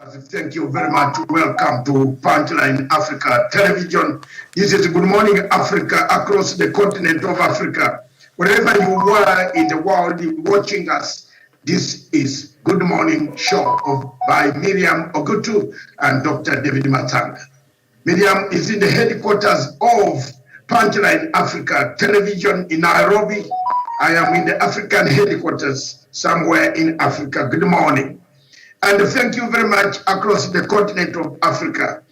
Thank you very much. Welcome to Punchline Africa Television. This is Good Morning Africa across the continent of Africa. Wherever you are in the world watching us, this is Good Morning Show by Miriam Ogutu and Dr. David Matanga. Miriam is in the headquarters of Punchline Africa Television in Nairobi. I am in the African headquarters somewhere in Africa. Good morning. And thank you very much across the continent of Africa.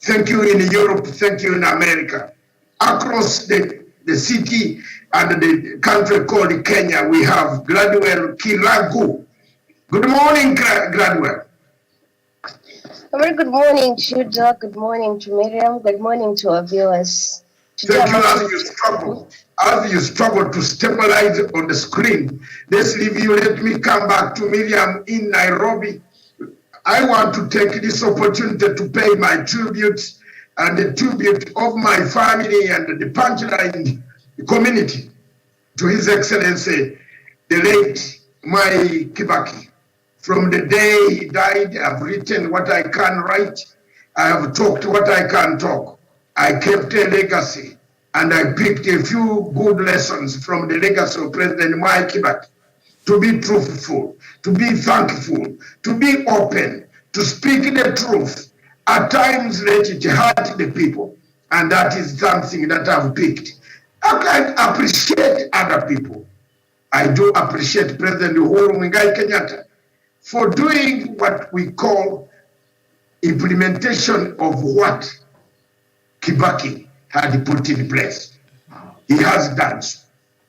Thank you in Europe, thank you in America. Across the city and the country called Kenya, we have Gladwell Kiragu. Good morning, Gladwell. Very good morning, Judah. Good morning to Miriam. Good morning to our viewers. Thank you as you struggle to stabilize on the screen. Let's leave you. Let me come back to Miriam in Nairobi. I want to take this opportunity to pay my tributes and the tribute of my family and the Punchline community to His Excellency, the late Kibaki. From the day he died, I've written what I can write. I have talked what I can talk. I kept a legacy, and I picked a few good lessons from the legacy of President Kibaki. To be truthful, to be thankful, to be open, to speak the truth. At times, let it hurt the people, and that is something that I've picked. I can appreciate other people. I do appreciate President Uhuru Muigai Kenyatta for doing what we call implementation of what Kibaki had put in place. He has done so.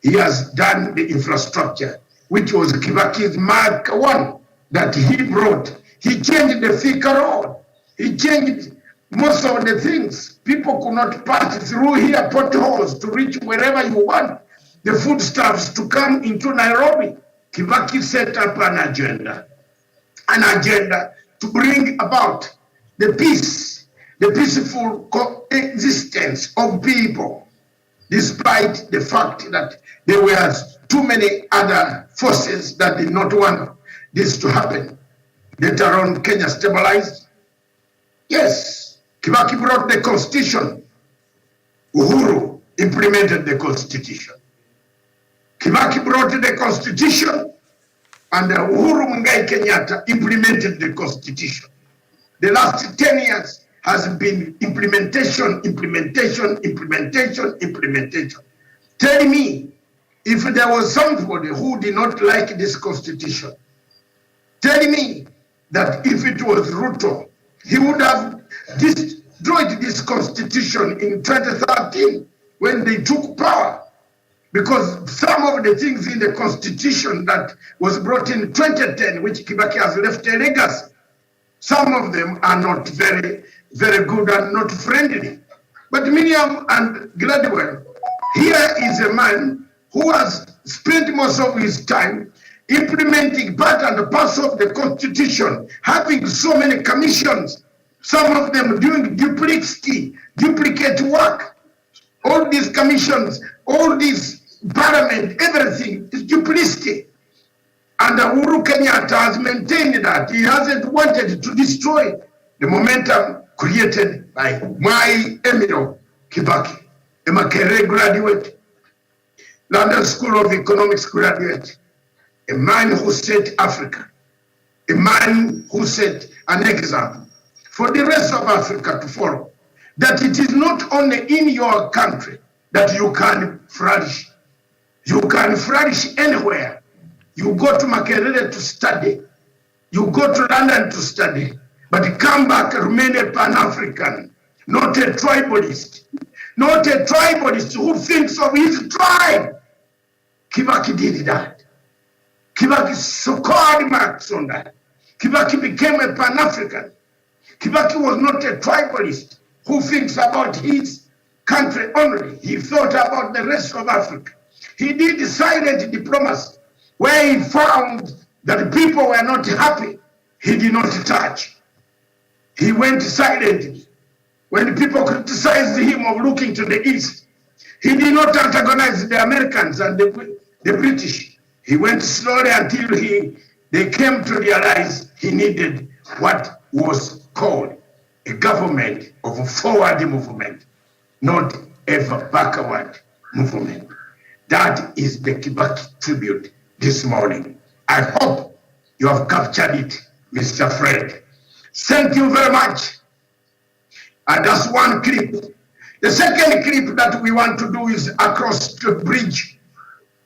He has done the infrastructure, which was Kibaki's Mark 1 that he brought. He changed the Thika Road. He changed most of the things. People could not pass through here, potholes, to reach wherever you want the foodstuffs to come into Nairobi. Kibaki set up an agenda to bring about the peace, the peaceful coexistence of people, despite the fact that there were too many other forces that did not want this to happen. Later on, Kenya stabilized. Yes, Kibaki brought the constitution. Uhuru implemented the constitution. Kibaki brought the constitution, and Uhuru Muigai Kenyatta implemented the constitution. The last 10 years has been implementation. Tell me, if there was somebody who did not like this constitution, tell me that if it was Ruto, he would have destroyed this constitution in 2013 when they took power. Because some of the things in the constitution that was brought in 2010, which Kibaki has left a legacy, some of them are not very, very good and not friendly. But Miriam and Gladwell, here is a man who has spent most of his time implementing part and parcel of the constitution, having so many commissions, some of them doing duplicate work. All these commissions, all this parliament, everything is duplicity. And Uhuru Kenyatta has maintained that. He hasn't wanted to destroy the momentum created by Emiro Kibaki, a Makerere graduate, London School of Economics graduate, a man who set Africa, a man who set an example for the rest of Africa to follow, that it is not only in your country that you can flourish. You can flourish anywhere. You go to Makerere to study. You go to London to study. But come back, remain a Pan-African, not a tribalist. Not a tribalist who thinks of his tribe. Kibaki did that. Kibaki scored marks on that. Kibaki became a Pan-African. Kibaki was not a tribalist who thinks about his country only. He thought about the rest of Africa. He did silent diplomacy, where he found that people were not happy. He did not touch. He went silently. When people criticized him of looking to the east, he did not antagonize the Americans and the British. He went slowly until they came to realize he needed what was called a government of a forward movement, not ever backward movement. That is the Kibaki tribute this morning. I hope you have captured it, Mr. Fred. Thank you very much. And that's one clip. The second clip that we want to do is across the bridge.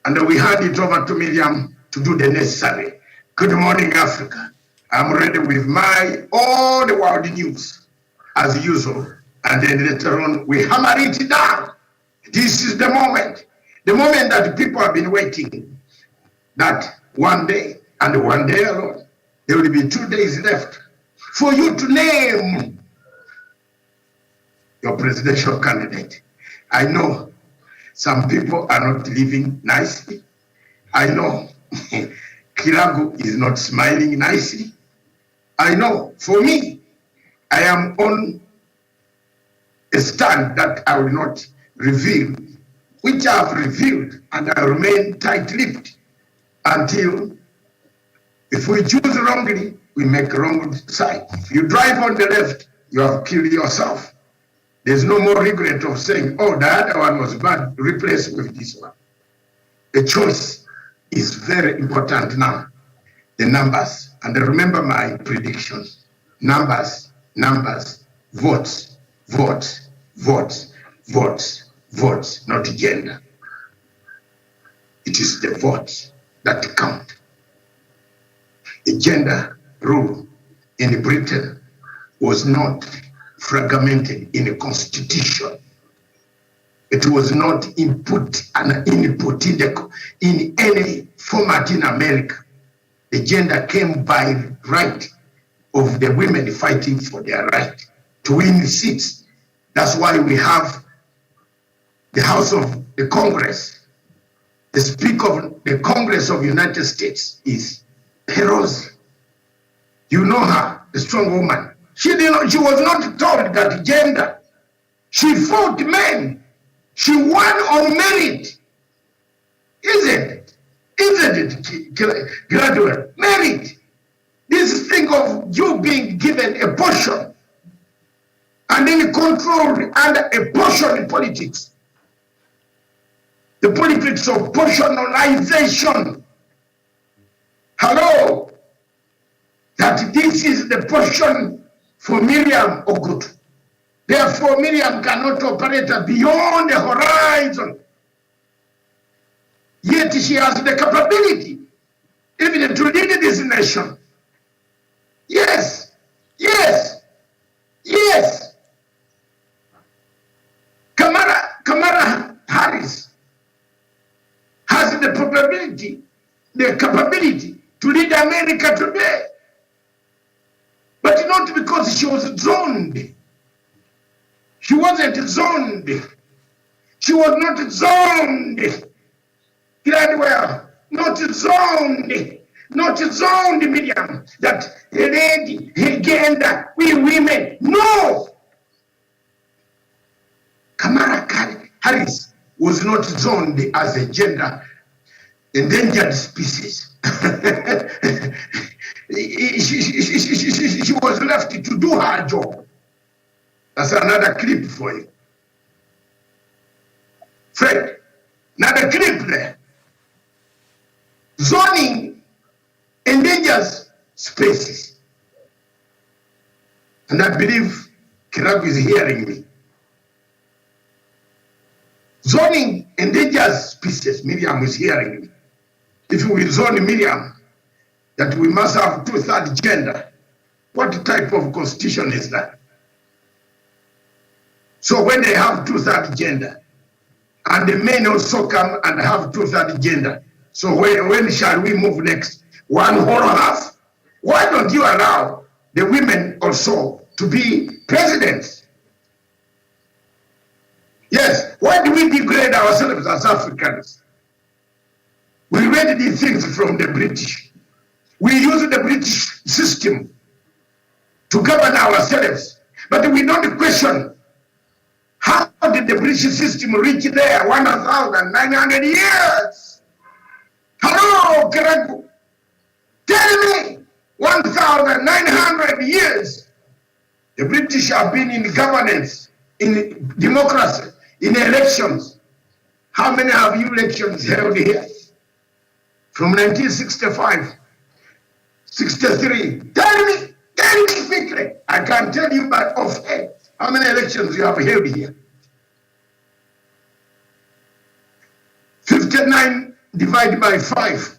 And we hand it over to Miriam to do the necessary. Good morning, Africa. I'm ready with my all the world news, as usual. And then later on, we hammer it down. This is the moment that people have been waiting, that one day and one day alone, there will be 2 days left for you to name your presidential candidate. I know some people are not living nicely. I know Kiragu is not smiling nicely. I know, for me, I am on a stand that I will not reveal, which I have revealed, and I remain tight-lipped until, if we choose wrongly, we make wrong side. If you drive on the left, you have killed yourself. There's no more regret of saying, oh, the other one was bad, replace with this one. The choice is very important now. The numbers, and remember my predictions. Numbers, votes, votes, votes, votes, votes, not gender. It is the votes that count. The gender rule in Britain was not fragmented in a constitution. It was not input in any format in America. The gender came by right of the women fighting for their right to win seats. That's why we have the House of the Congress. The Speaker of the Congress of the United States is Pelosi. You know her, the strong woman. She was not told that gender. She fought men. She won on merit. Isn't it, graduate? Merit. This thing of you being given a portion and then controlled under a portion in politics. The politics of portionalization. Hello. That this is the portion for Miriam Ogutu. Therefore, Miriam cannot operate beyond the horizon. Yet she has the capability even to lead this nation. Yes, yes, yes. Kamala Harris has the probability, the capability to lead America today. But not because she was zoned. She wasn't zoned. She was not zoned. Gladwell, not zoned. Not zoned, Miriam, that lady, gender, we women. No! Kamala Harris was not zoned as a gender endangered species. She was left to do her job. That's another clip for you. Fred, another clip there. Zoning endangers spaces. And I believe Kiragu is hearing me. Zoning endangers species. Miriam is hearing me. If we zone Miriam, that we must have 2/3 gender, what type of constitution is that? So when they have 2/3 gender, and the men also come and have 2/3 gender, so when shall we move next? 1/2? Why don't you allow the women also to be presidents? Yes, why do we degrade ourselves as Africans? We read these things from the British. We use the British system to govern ourselves, but we don't question how did the British system reach there 1,900 years? Hello, Kiragu. Tell me, 1,900 years, the British have been in governance, in democracy, in elections. How many have you elections held here? From 1965, 63. Tell me quickly. I can tell you by offhand how many elections you have held here. 59 divided by 5.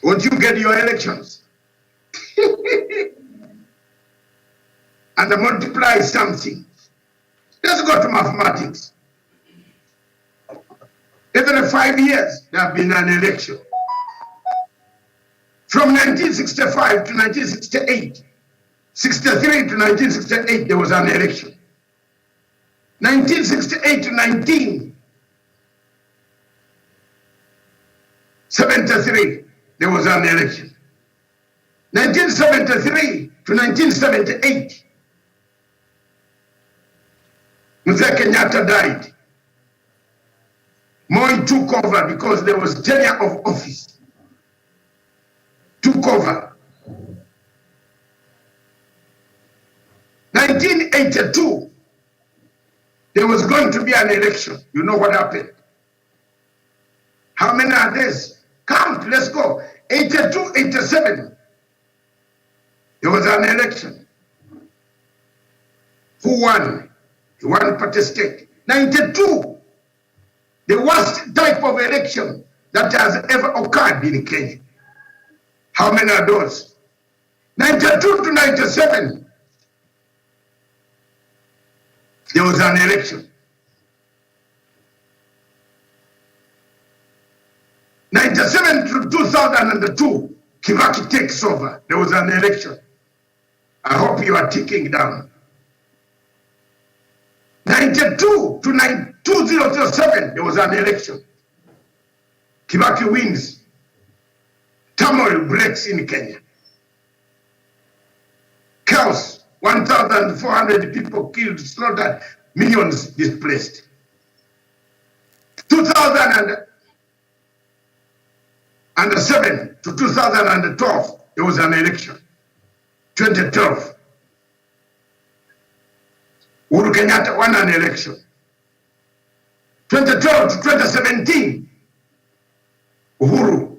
Won't you get your elections? And multiply something. Let's go to mathematics. Every 5 years, there have been an election. From 1965 to 1968, 63 to 1968, there was an election. 1968 to 1973, there was an election. 1973 to 1978, Mzee Kenyatta died. Moi took over because there was tenure of office. Took over. 1982, there was going to be an election. You know what happened? How many are these? Count, let's go. 82, 87. There was an election. Who won? The one party state. 92, the worst type of election that has ever occurred in Kenya. How many are those? 92 to 97, there was an election. 97 to 2002, Kibaki takes over. There was an election. I hope you are ticking down. 92 to 2007, there was an election. Kibaki wins. Turmoil breaks in Kenya. Chaos, 1,400 people killed, slaughtered, millions displaced. 2007 to 2012, there was an election. 2012, Uhuru Kenyatta won an election. 2012 to 2017, Uhuru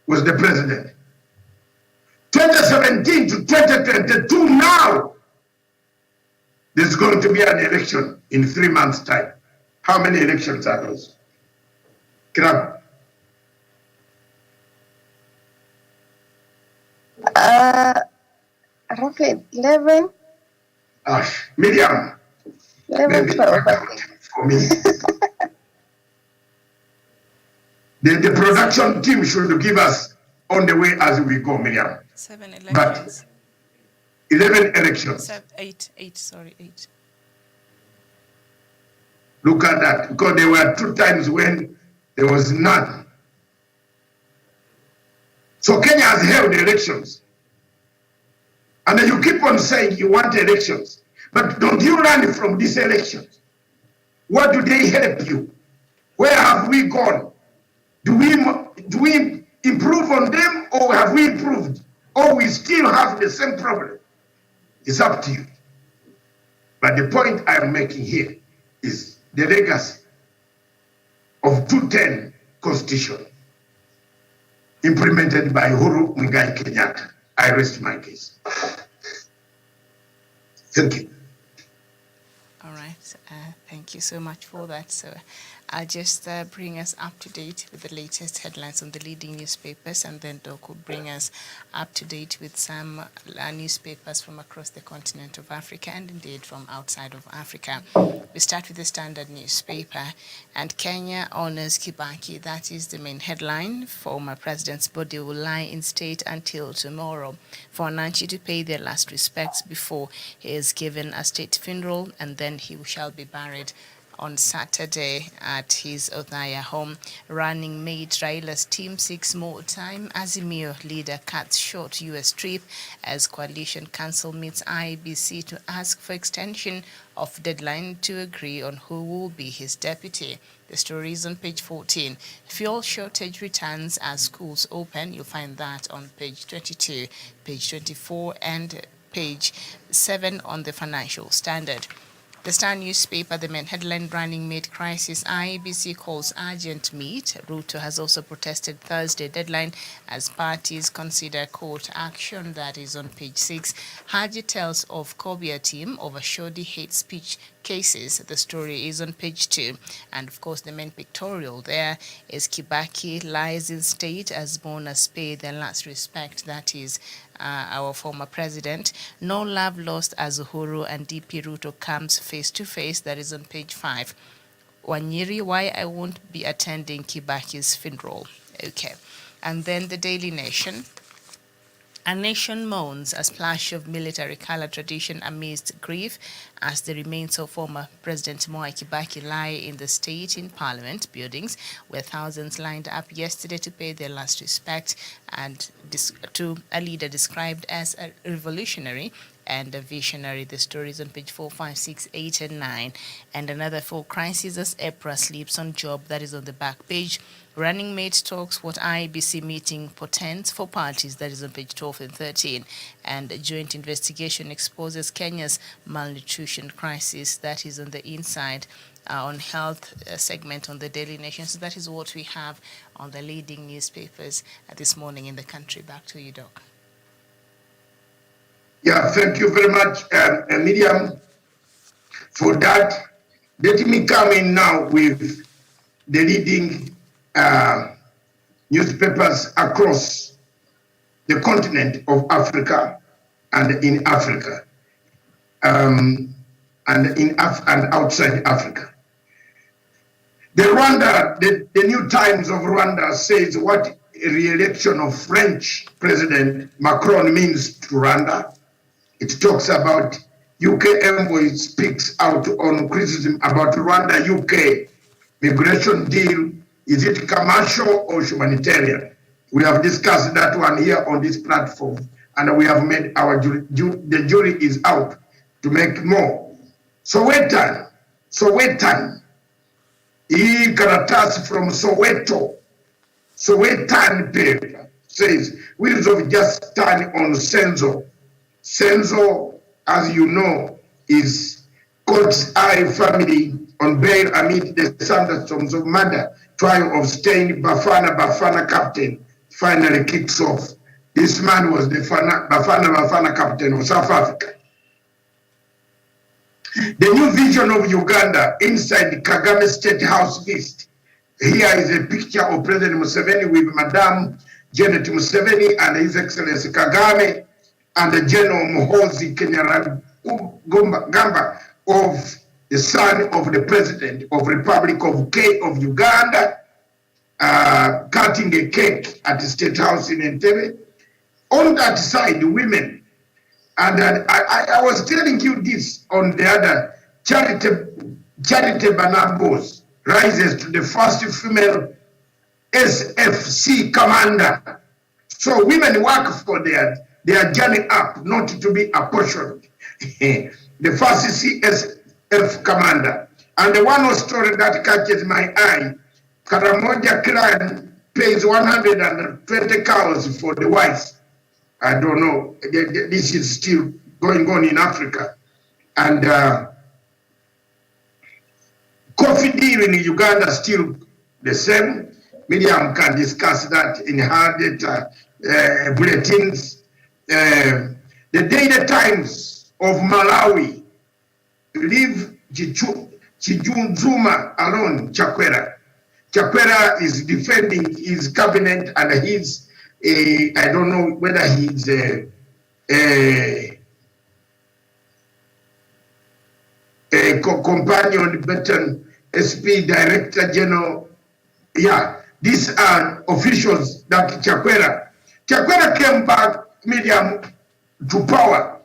was the president. 2017 to 2022, now, there's going to be an election in 3 months' time. How many elections are those? Grab. Roughly 11. Miriam. 11, 12. For me. The production team should give us on the way as we go, Miriam. 7 elections. But 11 elections. 8. Look at that, because there were 2 times when there was none. So Kenya has held elections. And then you keep on saying you want elections. But don't you learn from these elections? What do they help you? Where have we gone? Do we improve on them, or have we improved? Or we still have the same problem? It's up to you. But the point I'm making here is the legacy of 210 Constitution implemented by Uhuru Muigai Kenyatta. I rest my case. Thank you. All right. Thank you so much for that. So I'll just bring us up to date with the latest headlines on the leading newspapers, and then Doc will bring us up to date with some newspapers from across the continent of Africa and indeed from outside of Africa. We start with the Standard newspaper, and Kenya honors Kibaki. That is the main headline. Former president's body will lie in state until tomorrow for Nanchi to pay their last respects before he is given a state funeral, and then he shall be buried on Saturday at his Othaya home. Running mate Raila's team seeks more time. Azimio leader cuts short U.S. trip as Coalition Council meets IEBC to ask for extension of deadline to agree on who will be his deputy. The story is on page 14. Fuel shortage returns as schools open. You'll find that on page 22, page 24, and page 7 on the Financial Standard. The Star newspaper, the main headline, running mate crisis, IEBC calls urgent meet. Ruto has also protested Thursday deadline as parties consider court action. That is on page 6. Haji tells of Kobia team over shoddy hate speech cases. The story is on page 2. And of course, the main pictorial there is Kibaki lies in state as Mourners pay their last respect. That is our former president. No love lost as Uhuru and DP Ruto comes face to face. That is on page 5. Wanyiri, why I won't be attending Kibaki's funeral. Okay. And then the Daily Nation. A nation mourns a splash of military color tradition amidst grief as the remains of former President Mwai Kibaki lie in the state in Parliament buildings, where thousands lined up yesterday to pay their last respect and to a leader described as a revolutionary and a visionary. The story is on page 4, 5, 6, 8, and 9. And another 4 crises as EPRA sleeps on job. That is on the back page. Running mate talks what IEBC meeting portends for parties. That is on page 12 and 13. And a joint investigation exposes Kenya's malnutrition crisis. That is on the inside. On health segment on the Daily Nation. So that is what we have on the leading newspapers this morning in the country. Back to you, Doc. Yeah, thank you very much, Miriam, for that. Let me come in now with the leading newspapers across the continent of Africa and in Africa, and outside Africa. The New Times of Rwanda says what re-election of French President Macron means to Rwanda. It talks about UK envoy speaks out on criticism about Rwanda-UK migration deal. Is it commercial or humanitarian? We have discussed that one here on this platform, and we have made the jury is out to make more. Sowetan, hii karatasi from Sowetan paper says, wheels of just turn on Senzo. Senzo, as you know, is Court's Eye family on bail amid the thunderstorms of murder. Trial of staying Bafana captain finally kicks off. This man was the Bafana captain of South Africa. The new vision of Uganda inside the Kagame State House list. Here is a picture of President Museveni with Madame Janet Museveni and His Excellency Kagame and the General Muhoozi Kainerugaba of the son of the President of Republic of Uganda, cutting a cake at the State House in Entebbe. On that side, women. And I was telling you this on the other, Charity Banabos rises to the first female SFC commander. So women work for their journey up, not to be apportioned. The first CSF commander. And the one story that catches my eye, Karamoja clan pays 120 cows for the wife. I don't know, this is still going on in Africa. And coffee deal in Uganda still the same. Miriam can discuss that in her data bulletins. The Daily Times of Malawi leave Chijunzuma alone, Chakwera. Chakwera is defending his cabinet and his, I don't know whether he's a companion, veteran SP Director General. Yeah, these are officials that Chakwera came back, Medium, to power,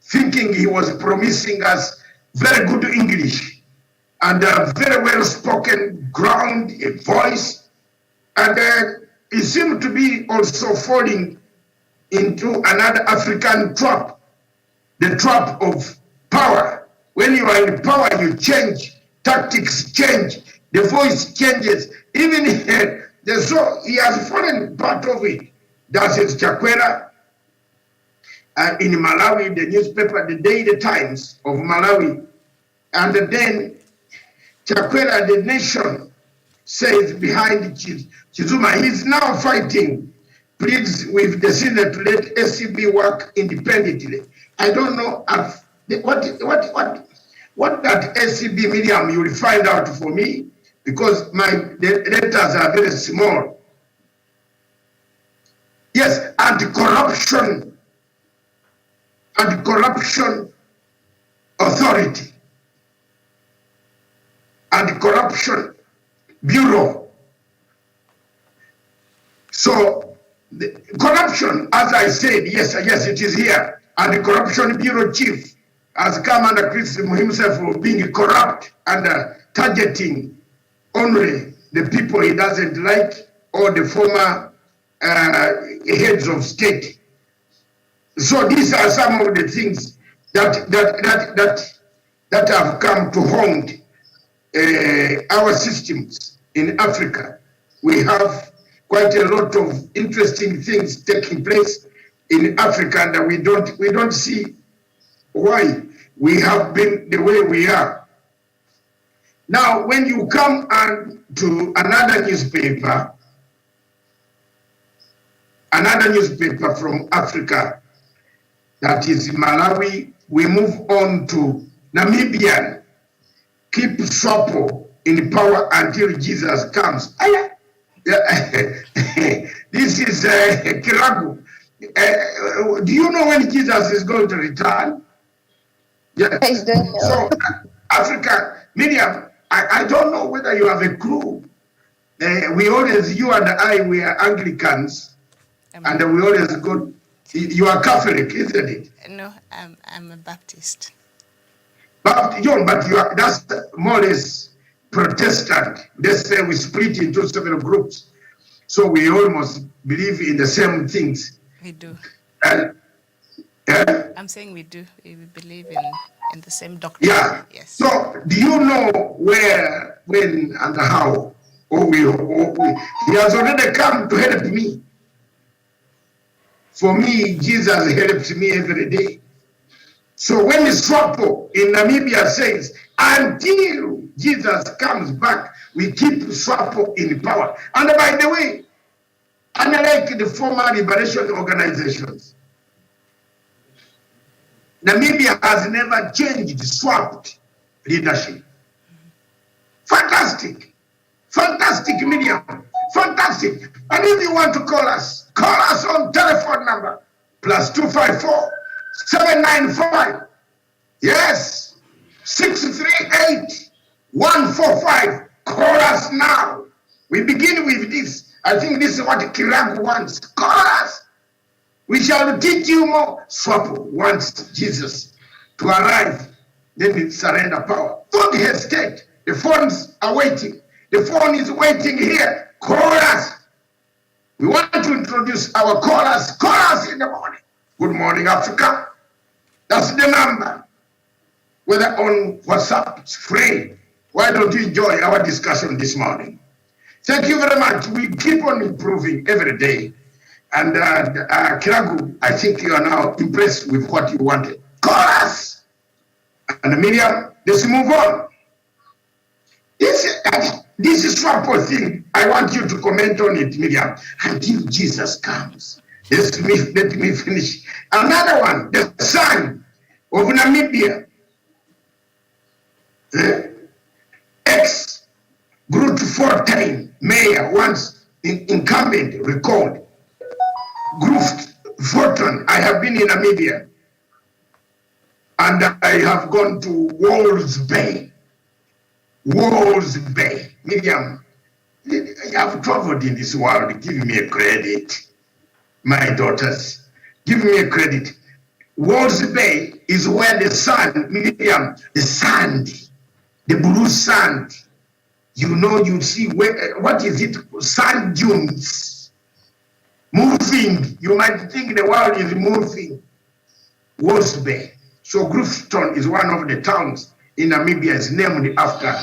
thinking he was promising us very good English. and a very well-spoken ground voice, and he seemed to be also falling into another African trap, the trap of power. When you are in power, you change, tactics change, the voice changes. Even so he has fallen part of it. That is Chakwera. In Malawi, the newspaper, the Daily Times of Malawi, and then Chakwera, the Nation, says behind Chizuma, he's now fighting, pleads with the Senate to let SCB work independently. I don't know what that SCB medium you will find out for me, because the letters are very small. Yes, anti-corruption authority, anti-corruption bureau. So the corruption, as I said, yes, it is here. And the corruption bureau chief has come under criticism himself for being corrupt and targeting only the people he doesn't like or the former heads of state. So these are some of the things that have come to haunt our systems in Africa. We have quite a lot of interesting things taking place in Africa, and we don't see why we have been the way we are. Now, when you come to another newspaper from Africa, that is Malawi, we move on to Namibian. Keep Swapo in power until Jesus comes. This is Kiragu. Do you know when Jesus is going to return? Yeah. So, Africa, Miriam, I don't know whether you have a clue. You and I, we are Anglicans, and we always go. You are Catholic, isn't it? No, I'm a Baptist. But that's more or less Protestant. They say we split into several groups. So we almost believe in the same things. We do. Yeah? I'm saying we do. We believe in the same doctrine. Yeah. Yes. So do you know where, when, and how? He has already come to help me. For me, Jesus helps me every day. So when Swapo in Namibia says, until Jesus comes back, we keep Swapo in power. And by the way, unlike the former liberation organizations, Namibia has never changed, swapped leadership. Fantastic. Fantastic medium. Fantastic. And if you want to call us on telephone number +254 795. Yes. 638 145. Call us now. We begin with this. I think this is what Kiragu wants. Call us. We shall teach you more. Swapo wants Jesus to arrive. Then it surrender power. Don't hesitate. The phones are waiting. The phone is waiting here. Call us. We want to introduce our callers. Call us in the morning. Good morning, Africa. That's the number. Whether on WhatsApp, it's free. Why don't you enjoy our discussion this morning? Thank you very much. We keep on improving every day. And Kiragu, I think you are now impressed with what you wanted. Call us. And Miriam, let's move on. This is Swapo thing. I want you to comment on it, Miriam, until Jesus comes. Let me finish. Another one, the son of Namibia, ex-Groot Fortuin mayor, once incumbent, recalled. Groot Fortuin, I have been in Namibia, and I have gone to Walls Bay. Walls Bay. Miriam, I have traveled in this world. Give me a credit. My daughters, give me a credit. Walls Bay is where the sun, Miriam, the sand the blue sand. You know, you see, what is it? Sand dunes. Moving. You might think the world is moving. Wolf's Bay. So Grafton is one of the towns in Namibia. It's named after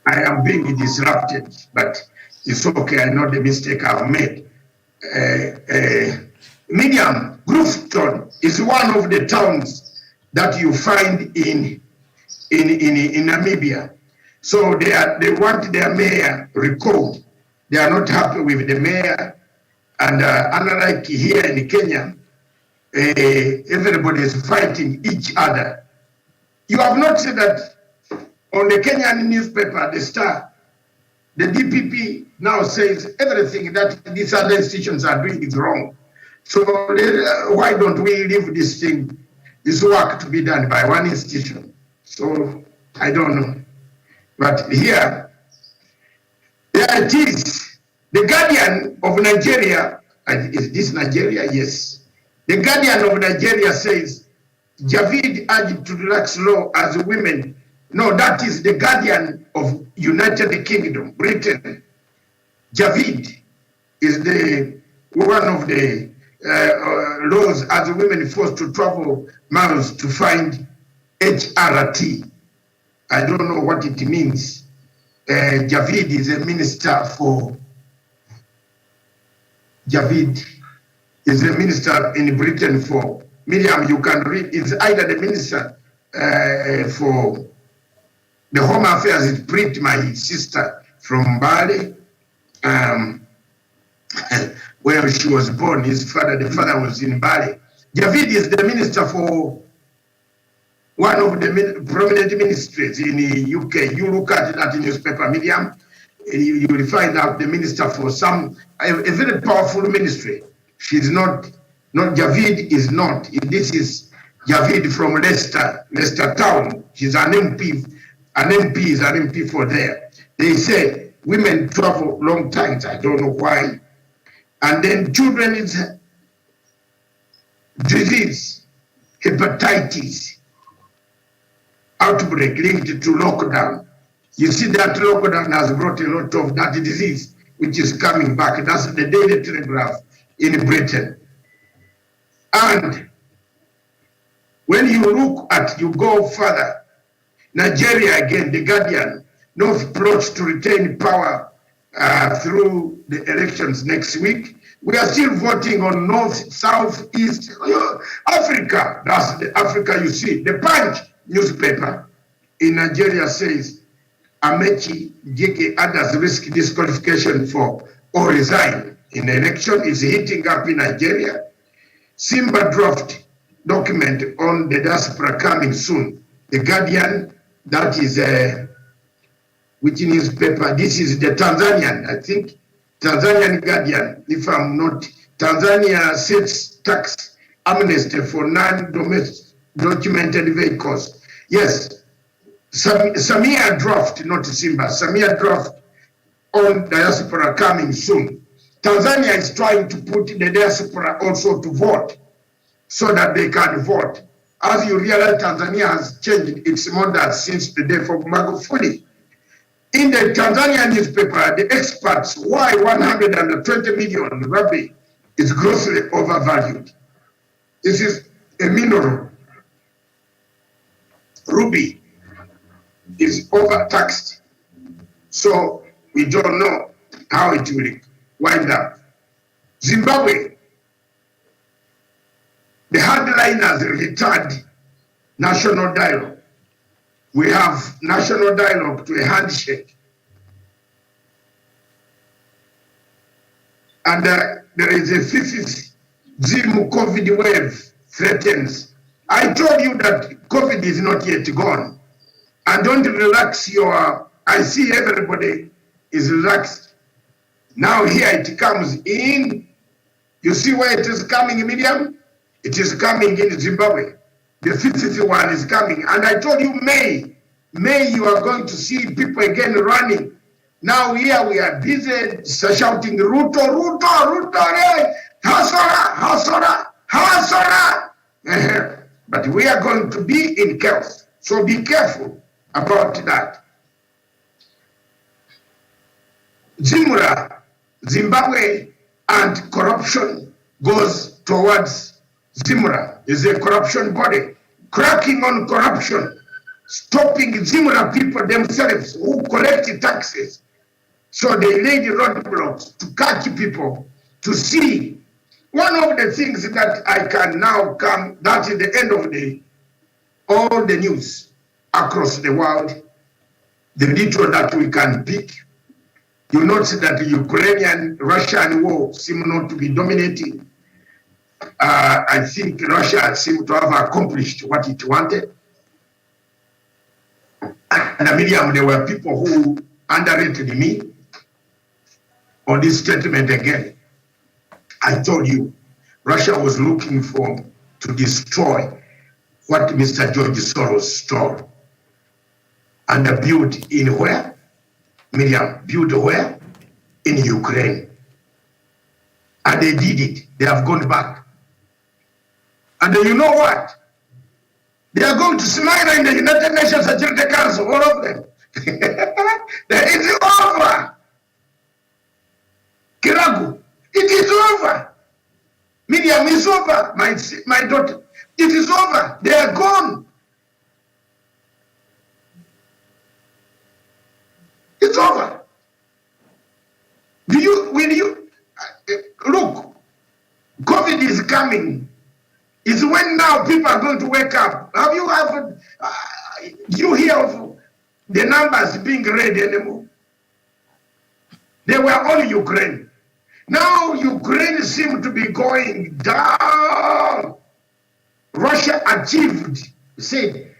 I am being disrupted, but it's okay. I know the mistake I've made. Miriam, Grafton is one of the towns that you find in Namibia. So they want their mayor recalled. They are not happy with the mayor. And unlike here in Kenya, everybody is fighting each other. You have not said that on the Kenyan newspaper, The Star, the DPP now says everything that these other institutions are doing is wrong. So why don't we leave this work to be done by one institution? So I don't know. But here it is. The Guardian of Nigeria, is this Nigeria? Yes. The Guardian of Nigeria says, Javid urged to relax law as women. No, that is the Guardian of United Kingdom, Britain. Javid is the one of the laws as women forced to travel miles to find HRT. I don't know what it means. Javid is a minister for Javid is a minister in Britain for Miriam. You can read. It's either the minister for the Home Affairs. It's Brit, my sister from Bali, where she was born. The father was in Bali. Javid is the minister for one of the prominent ministries in the UK. You look at that newspaper, Miriam. You will find out the minister for a very powerful ministry. She's not Javid is not. This is Javid from Leicester Town. She's an MP. An MP is an MP for there. They say women travel long times. I don't know why. And then children's disease, hepatitis, outbreak linked to lockdown. You see that lockdown has brought a lot of that disease, which is coming back. That's the Daily Telegraph in Britain. And when you go further, Nigeria again, the Guardian, North plots to retain power through the elections next week. We are still voting on North, South, East, Africa. That's the Africa you see. The Punch newspaper in Nigeria says, Amechi, Jeke, others risk disqualification for or resign in the election is heating up in Nigeria. Simba draft document on the diaspora coming soon. The Guardian, that is which newspaper? This is the Tanzanian, I think. Tanzanian Guardian, if I'm not. Tanzania sets tax amnesty for non-documented vehicles. Yes. Samia draft, not Simba, Samia draft on diaspora coming soon. Tanzania is trying to put the diaspora also to vote so that they can vote. As you realize, Tanzania has changed its model since the death of Magufuli. In the Tanzania newspaper, the experts why 120 million ruby is grossly overvalued. This is a mineral. Ruby is overtaxed. So we don't know how it will wind up. Zimbabwe, the hardliners returned national dialogue. We have national dialogue to a handshake. And there is a fifth Zim COVID wave threatens. I told you that COVID is not yet gone. And don't relax I see everybody is relaxed. Now here it comes in. You see where it is coming, Miriam? It is coming in Zimbabwe. The fifth one is coming. And I told you May you are going to see people again running. Now here we are busy shouting, Ruto, Ruto, Ruto, Hasora, Hasora, Hasora. But we are going to be in chaos. So be careful about that. Zimbabwe, and corruption goes towards Zimra, is a corruption body, cracking on corruption, stopping Zimra people themselves who collect taxes. So they laid roadblocks to catch people to see. One of the things that I can now come, that is the end of all the news across the world, the little that we can pick. You notice that the Ukrainian-Russian war seem not to be dominating. I think Russia seemed to have accomplished what it wanted. And Miriam, there were people who underrated me on this statement again. I told you, Russia was looking to destroy what Mr. George Soros stole. And built in where? Miriam, built where? In Ukraine. And they did it. They have gone back. And you know what? They are going to smile in the United Nations Security Council, all of them. It's over. Kiragu, it is over. Miriam, it's over. My daughter, it is over. They are gone. It's over. Will you look? COVID is coming. It's when now people are going to wake up. Have you ever? You hear of the numbers being read anymore? They were all Ukraine. Now Ukraine seems to be going down. Russia achieved, said,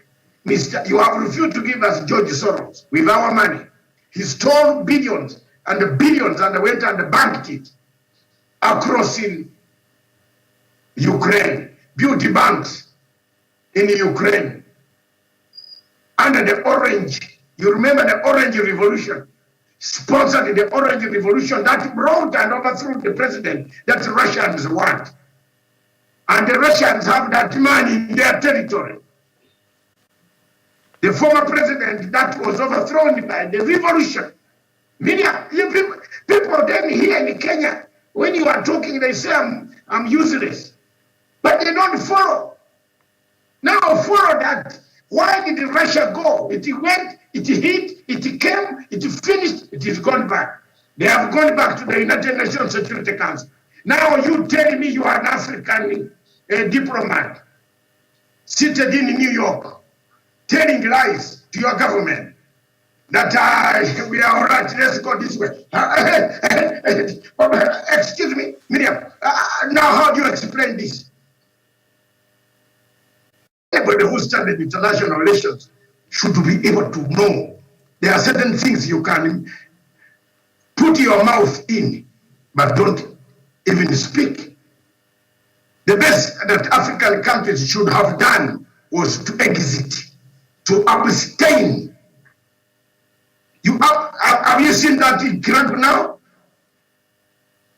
Mr. You have refused to give us George Soros with our money. He stole billions and billions and went and banked it across in Ukraine, built banks in Ukraine. Under the orange, you remember the Orange Revolution, sponsored the Orange Revolution that brought and overthrew the president that the Russians want. And the Russians have that money in their territory. The former president that was overthrown by the revolution. Media, people then here in Kenya, when you are talking, they say I'm useless. But they don't follow. Now follow that. Why did Russia go? It went, it hit, it came, it finished, it is gone back. They have gone back to the United Nations Security Council. Now you tell me you are an African diplomat seated in New York, telling lies to your government that we are all right, let's go this way. Excuse me, Miriam, now how do you explain this? Everybody who studied international relations should be able to know there are certain things you can put your mouth in, but don't even speak. The best that African countries should have done was to exit, to abstain. Have you seen that in Kibaki now?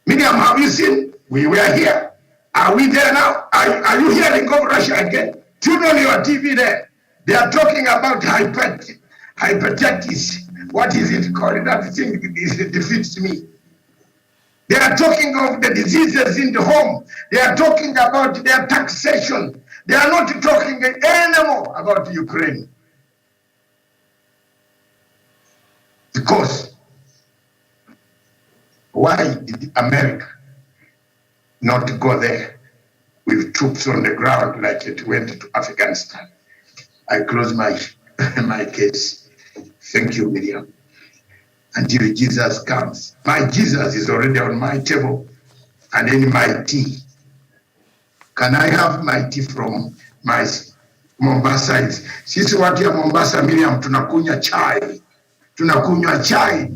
Miriam, have you seen? We were here. Are we there now? Are you hearing of Russia again? Tune on your TV there. They are talking about hepatitis. What is it called? That thing defeats me. They are talking of the diseases in the home. They are talking about their taxation. They are not talking anymore about Ukraine. Because why did America not go there with troops on the ground like it went to Afghanistan? I close my case. Thank you, Miriam. Until Jesus comes. My Jesus is already on my table and in my tea. Can I have my tea from my Mombasa? Sisi watu ya Mombasa, Miriam, tunakunywa chai. Tunakunywa chai.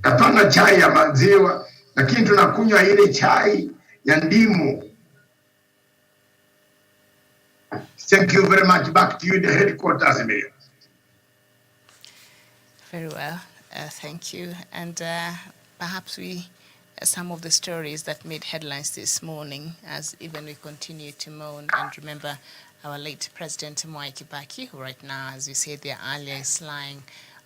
Hapana chai ya maziwa, lakini tunakunywa ile chai ya ndimu. Thank you very much. Back to you, the headquarters, Miriam. Very well. Thank you. And perhaps we some of the stories that made headlines this morning, as even we continue to mourn and remember our late President Kibaki, who right now, as we said there earlier, is lying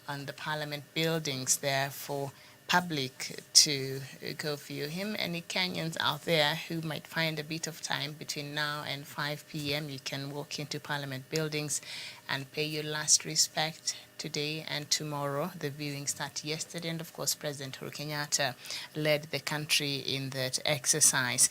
on the Parliament buildings there for public to go view him. Any Kenyans out there who might find a bit of time between now and 5 p.m., you can walk into Parliament buildings and pay your last respect today and tomorrow. The viewing started yesterday, and of course, President Uhuru Kenyatta led the country in that exercise.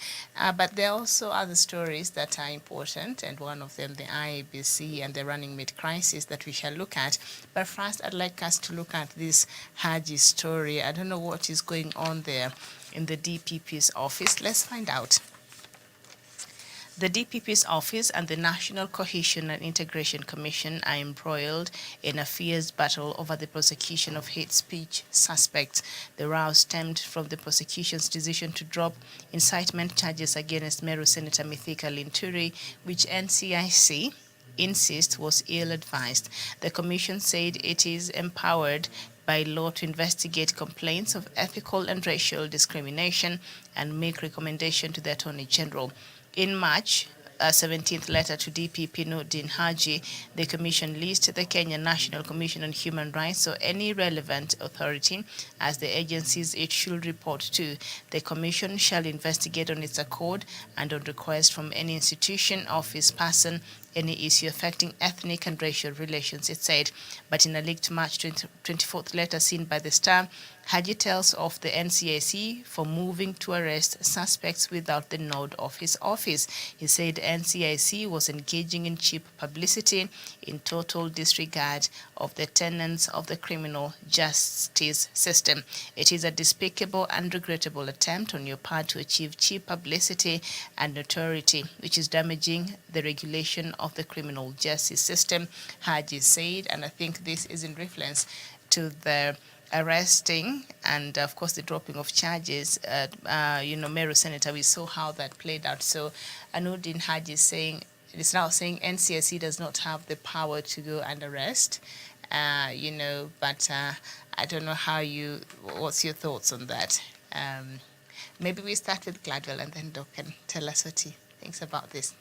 But there are also other stories that are important, and one of them, the IEBC and the running mate crisis that we shall look at. But first, I'd like us to look at this Haji story. I don't know what is going on there in the DPP's office. Let's find out. The DPP's office and the National Cohesion and Integration Commission are embroiled in a fierce battle over the prosecution of hate speech suspects. The row stemmed from the prosecution's decision to drop incitement charges against Meru Senator Mithika Linturi, which NCIC insists was ill-advised. The commission said it is empowered by law to investigate complaints of ethical and racial discrimination and make recommendation to the Attorney General. In March, a 17th letter to DPP Nordin Haji, the Commission lists the Kenya National Commission on Human Rights or any relevant authority as the agencies it should report to. The Commission shall investigate on its accord and on request from any institution, office, person, any issue affecting ethnic and racial relations, it said. But in a leaked March 24th letter seen by the Star, Haji tells of the NCIC for moving to arrest suspects without the nod of his office. He said NCIC was engaging in cheap publicity in total disregard of the tenets of the criminal justice system. It is a despicable and regrettable attempt on your part to achieve cheap publicity and notoriety, which is damaging the regulation of the criminal justice system, Haji said. And I think this is in reference to the arresting and, of course, the dropping of charges. Meru Senator, we saw how that played out. So Nordin Haji is saying, it is now saying NCIC does not have the power to go and arrest, but I don't know what's your thoughts on that? Maybe we start with Gladwell and then Doc can tell us what he thinks about this.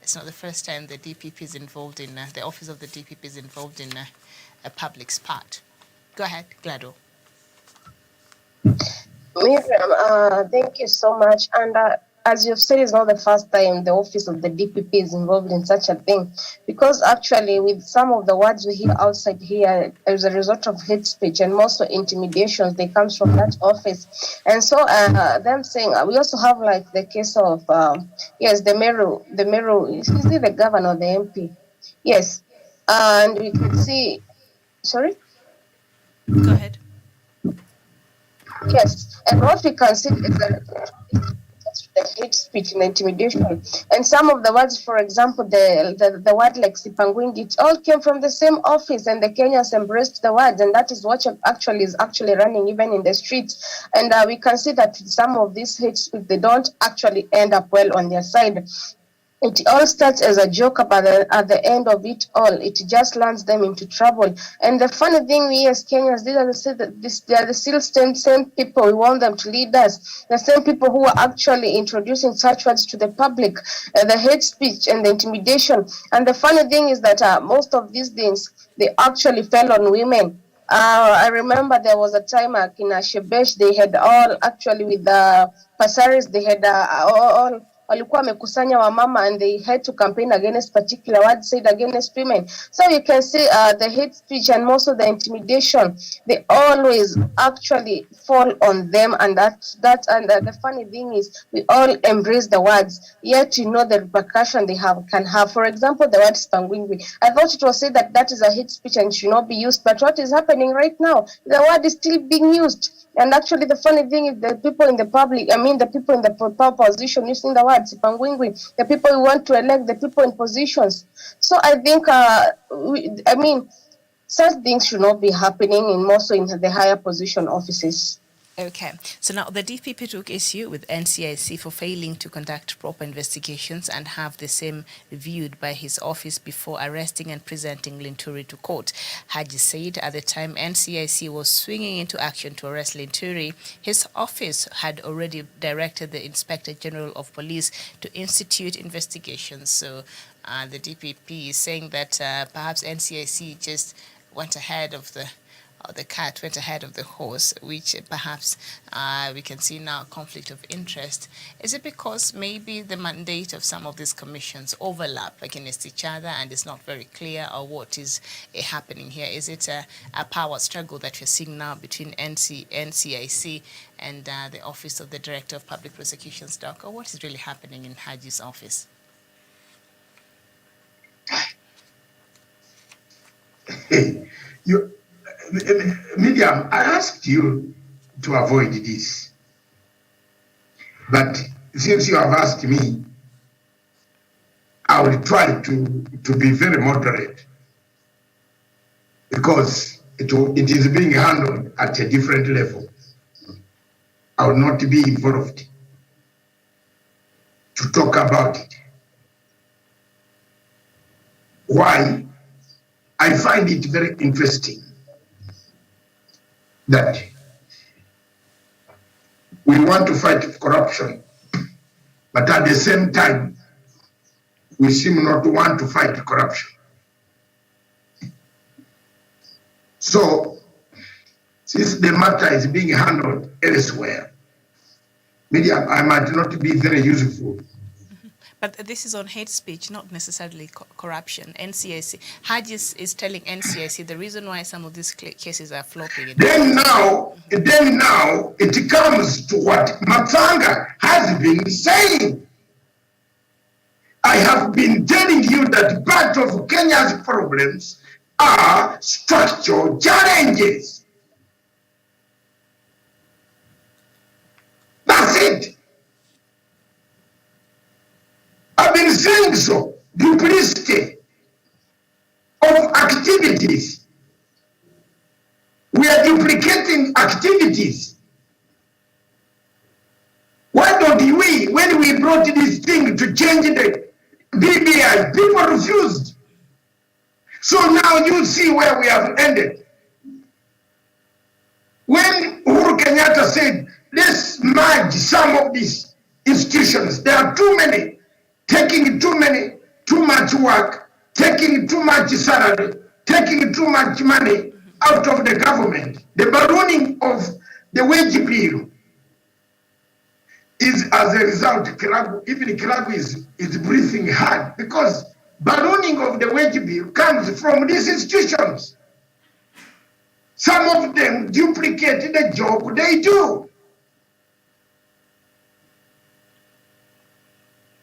It's not the first time the DPP is involved in, the office of the DPP is involved in a public spat. Go ahead, Gladwell. Miriam, thank you so much. And as you've said, it's not the first time the office of the DPP is involved in such a thing, because actually with some of the words we hear outside here as a result of hate speech and also intimidations, they comes from that office. And so them saying, we also have like the case of, the Meru, is he the governor or the MP? Yes. And we can see, sorry? Go ahead. Yes, and what we can see is the hate speech and intimidation. And some of the words, for example, the word like Sipangwingi, it all came from the same office, and the Kenyans embraced the words, and that is what is actually running even in the streets. And we can see that some of these hate speech, they don't actually end up well on their side. It all starts as a joke, but at the end of it all, it just lands them into trouble. And the funny thing, we as Kenyans, they are the still same people. We want them to lead us. The same people who are actually introducing such words to the public, the hate speech and the intimidation. And the funny thing is that most of these things, they actually fell on women. I remember there was a time in Shebesh, they had all actually with the Pasaris, they had all walikuwa wamekusanya wamama and they had to campaign against particular words said against women. So you can see the hate speech and most of the intimidation, they always actually fall on them, and the funny thing is we all embrace the words, yet the repercussion they can have. For example, the word spangwingwi. I thought it was said that is a hate speech and should not be used, but what is happening right now? The word is still being used. And actually, the funny thing is the people in the public, the people in the power position using the word Sipangwingwi, the people who want to elect, the people in positions. So I think, such things should not be happening in the higher position offices. Okay, so now the DPP took issue with NCIC for failing to conduct proper investigations and have the same reviewed by his office before arresting and presenting Linturi to court. Haji said at the time NCIC was swinging into action to arrest Linturi, his office had already directed the Inspector General of Police to institute investigations. So the DPP is saying that perhaps NCIC just went ahead of the cat went ahead of the horse, which perhaps we can see now conflict of interest. Is it because maybe the mandate of some of these commissions overlap against each other and it's not very clear, or what is happening here? Is it a power struggle that you're seeing now between NCIC and the Office of the Director of Public Prosecutions, Doc, or what is really happening in Haji's office? Miriam, I asked you to avoid this, but since you have asked me, I will try to be very moderate, because it is being handled at a different level. I will not be involved to talk about it. Why? I find it very interesting that we want to fight corruption, but at the same time, we seem not to want to fight corruption. So, since the matter is being handled elsewhere, maybe I might not be very useful. But this is on hate speech, not necessarily corruption. NCIC, Hajis is telling NCIC the reason why some of these cases are flopping. Then now, it comes to what Matsanga has been saying. I have been telling you that part of Kenya's problems are structural challenges. That's it. I've been saying so. Duplicity of activities. We are duplicating activities. Why don't we, when we brought this thing to change the BBI, people refused. So now you see where we have ended. When Uhuru Kenyatta said, let's merge some of these institutions, there are too many, taking too much work, taking too much salary, taking too much money out of the government. The ballooning of the wage bill is, as a result, even Kiragu is breathing hard, because ballooning of the wage bill comes from these institutions. Some of them duplicate the job they do.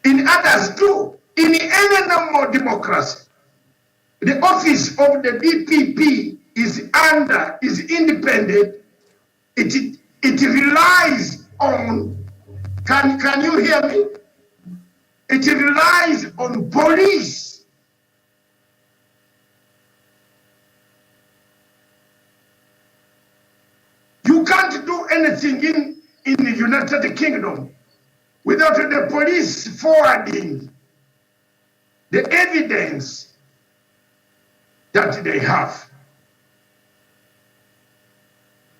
In others too. In any normal democracy, the office of the DPP is independent. It relies on, can you hear me? It relies on police. You can't do anything in the United Kingdom without the police forwarding the evidence that they have.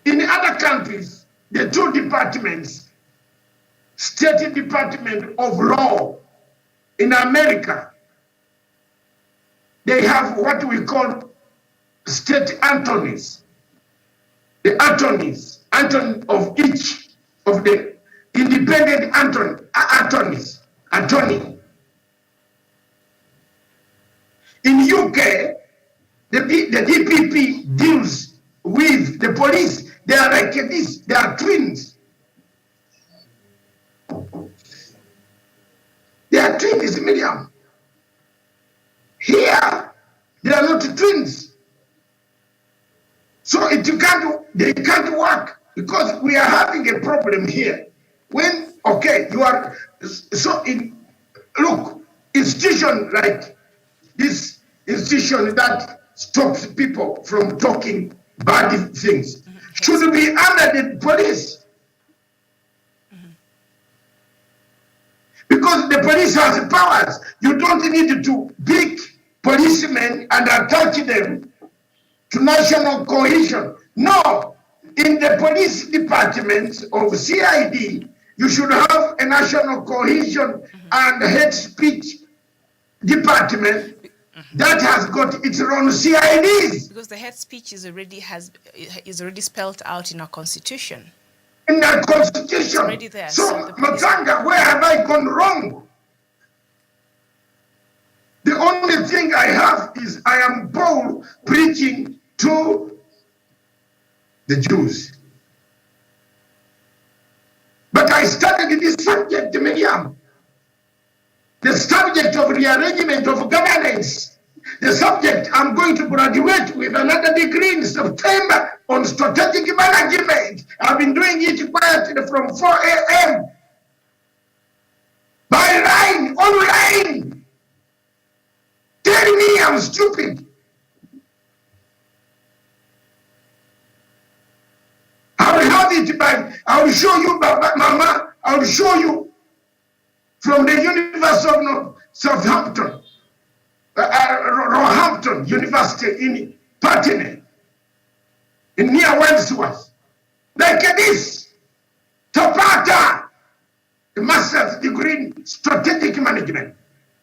In other countries, the two departments, State Department of Law in America, they have what we call state attorneys. The attorneys of each of the independent attorney. In UK, the DPP deals with the police. They are like this. They are twins. They are twins, Miriam. Here, they are not twins. So they can't work, because we are having a problem here. When, okay, you are, so look, institution like this institution that stops people from talking bad things should be under the police. because the police has powers. You don't need to pick policemen and attach them to national cohesion. No, in the police department of CID, you should have a national cohesion and hate speech department that has got its own CIDs. Because the hate speech is already spelled out in our constitution. In the constitution. It's already there. So Matanga, where have I gone wrong? The only thing I have is I am Paul preaching to the Jews. But I studied this subject, Miriam. The subject of rearrangement of governance. The subject I'm going to graduate with another degree in September on strategic management. I've been doing it quietly from 4 a.m. by line, online. Tell me I'm stupid. I will have it by, I will show you, Mama, I will show you from the University of Southampton, Roehampton University in Putney, in near Wandsworth. Like this, Tapata, a master's degree in strategic management.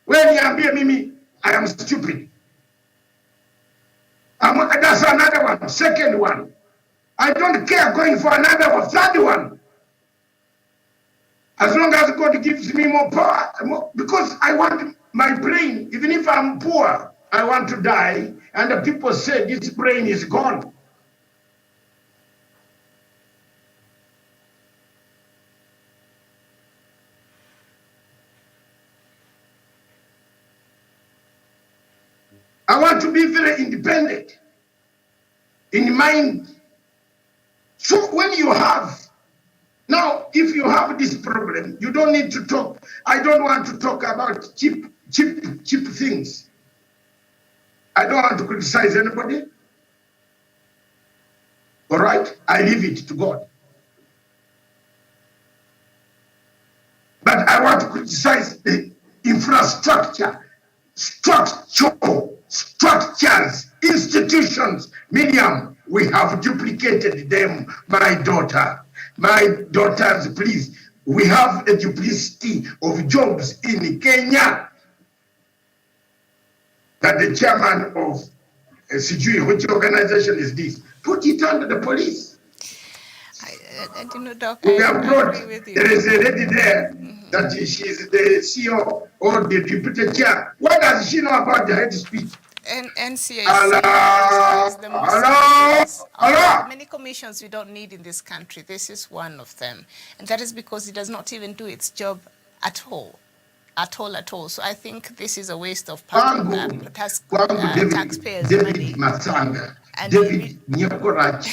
When you are Mimi, I am stupid. That's another one, second one. I don't care going for another or third one. As long as God gives me more power, because I want my brain, even if I'm poor, I want to die, and the people say this brain is gone. I want to be very independent in mind. So when you have, now if you have this problem, you don't need to talk. I don't want to talk about cheap things. I don't want to criticize anybody. All right, I leave it to God. But I want to criticize the infrastructure, structures, institutions. Miriam, we have duplicated them, my daughter. My daughters, please. We have a duplicity of jobs in Kenya. That the chairman of Sijui, which organization is this? Put it under the police. I do not, Doc. We have brought, agree with you. there is a lady there that she is the CEO or the deputy chair. What does she know about the hate speech? And NCAC is the most many commissions we don't need in this country. This is one of them. And that is because it does not even do its job at all. At all. So I think this is a waste of taxpayers' money. Matanga, David Nyakorach,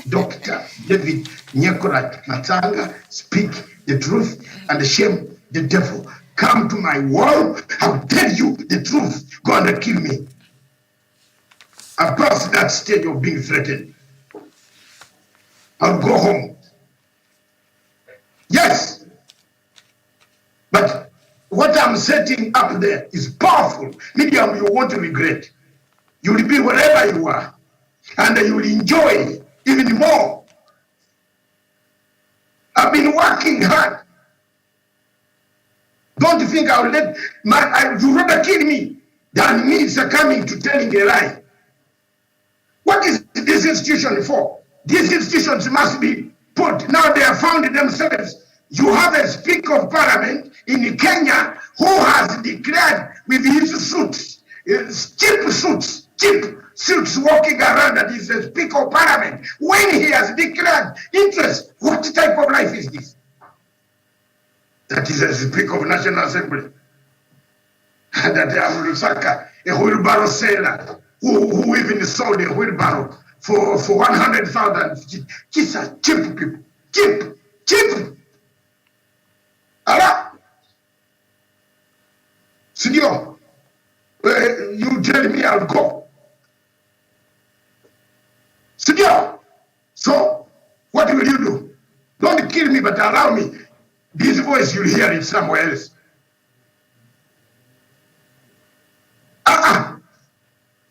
Dr. David Nyakorach Matanga, speak the truth and shame the devil. Come to my wall, I'll tell you the truth. Go and kill me. I've passed that stage of being threatened. I'll go home. Yes. But what I'm setting up there is powerful. Medium, you won't regret. You will be wherever you are. And you will enjoy even more. I've been working hard. Don't think I'll let you rather kill me than me succumbing to telling a lie. What is this institution for? These institutions must be put. Now they have found themselves. You have a Speaker of Parliament in Kenya who has declared with his suits, cheap suits walking around that is a Speaker of Parliament. When he has declared interest, what type of life is this? That is a Speaker of National Assembly. That Lusaka, a wheelbarrow seller, who even sold a wheelbarrow for 100,000. These are cheap people. Cheap. Allah. Senor, you tell me I'll go. Senor, so what will you do? Don't kill me, but allow me. This voice, you'll hear it somewhere else.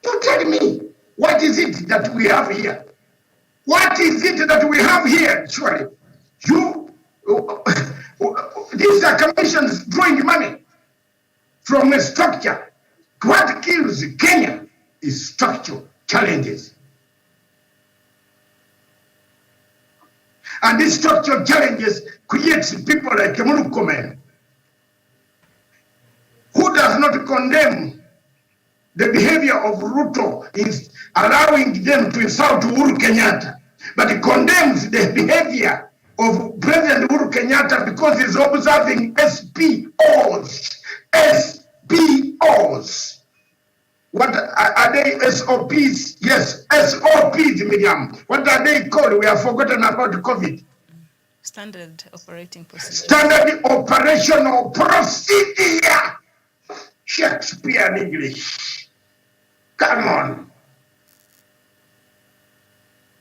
You tell me, what is it that we have here? What is it that we have here, surely? These are commissions drawing money from a structure. What kills Kenya is structural challenges. And these structural challenges creates people like Mulukomen, who does not condemn the behavior of Ruto in allowing them to insult Uhuru Kenyatta, but he condemns the behavior of President Uhuru Kenyatta because he's observing SPOs. SPOs. What are they? SOPs? Yes, SOPs, Miriam. What are they called? We have forgotten about COVID. Standard operating procedure. Standard operational procedure. Shakespeare in English. Come on.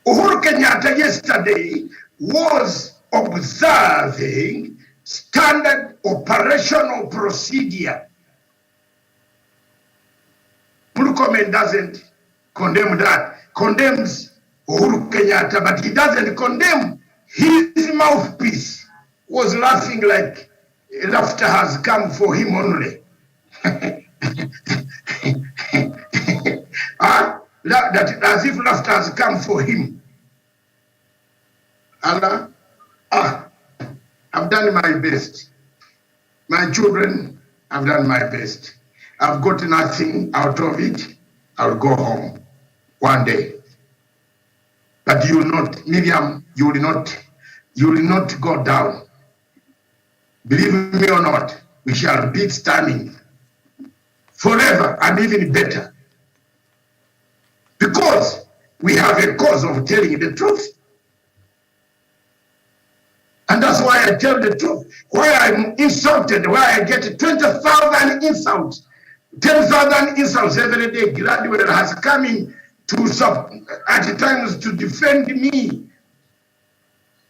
Uhuru Kenyatta yesterday was observing standard operational procedure. Mulukomen doesn't condemn that, condemns Uhuru Kenyatta, but he doesn't condemn his mouthpiece. Was laughing like laughter has come for him only. That as if laughter has come for him. Allah, I've done my best. My children, I've done my best. I've got nothing out of it. I'll go home one day. But you will not, Miriam, you will not go down. Believe me or not, we shall be standing forever and even better. Because we have a cause of telling the truth. And that's why I tell the truth. Why I'm insulted, why I get 20,000 insults, 10,000 insults every day. Graduate has come in at times to defend me.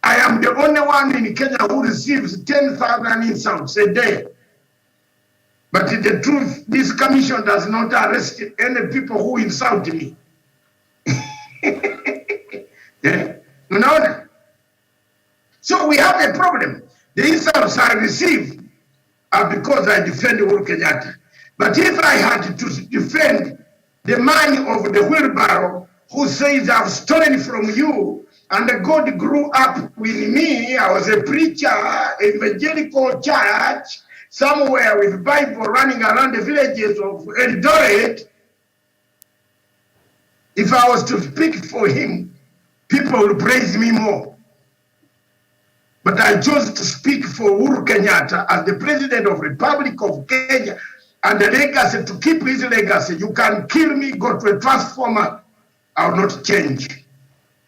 I am the only one in Kenya who receives 10,000 insults a day. But the truth, this commission does not arrest any people who insult me. Yeah? Unaona? So we have a problem. The insults I receive are because I defend Uhuru Kenyatta. But if I had to defend the man of the wheelbarrow who says I've stolen from you, and God grew up with me, I was a preacher, evangelical church, somewhere with Bible running around the villages of Eldoret, if I was to speak for him, people will praise me more. But I chose to speak for Uhuru Kenyatta as the President of the Republic of Kenya, and the legacy, to keep his legacy. You can kill me, go to a transformer, I will not change.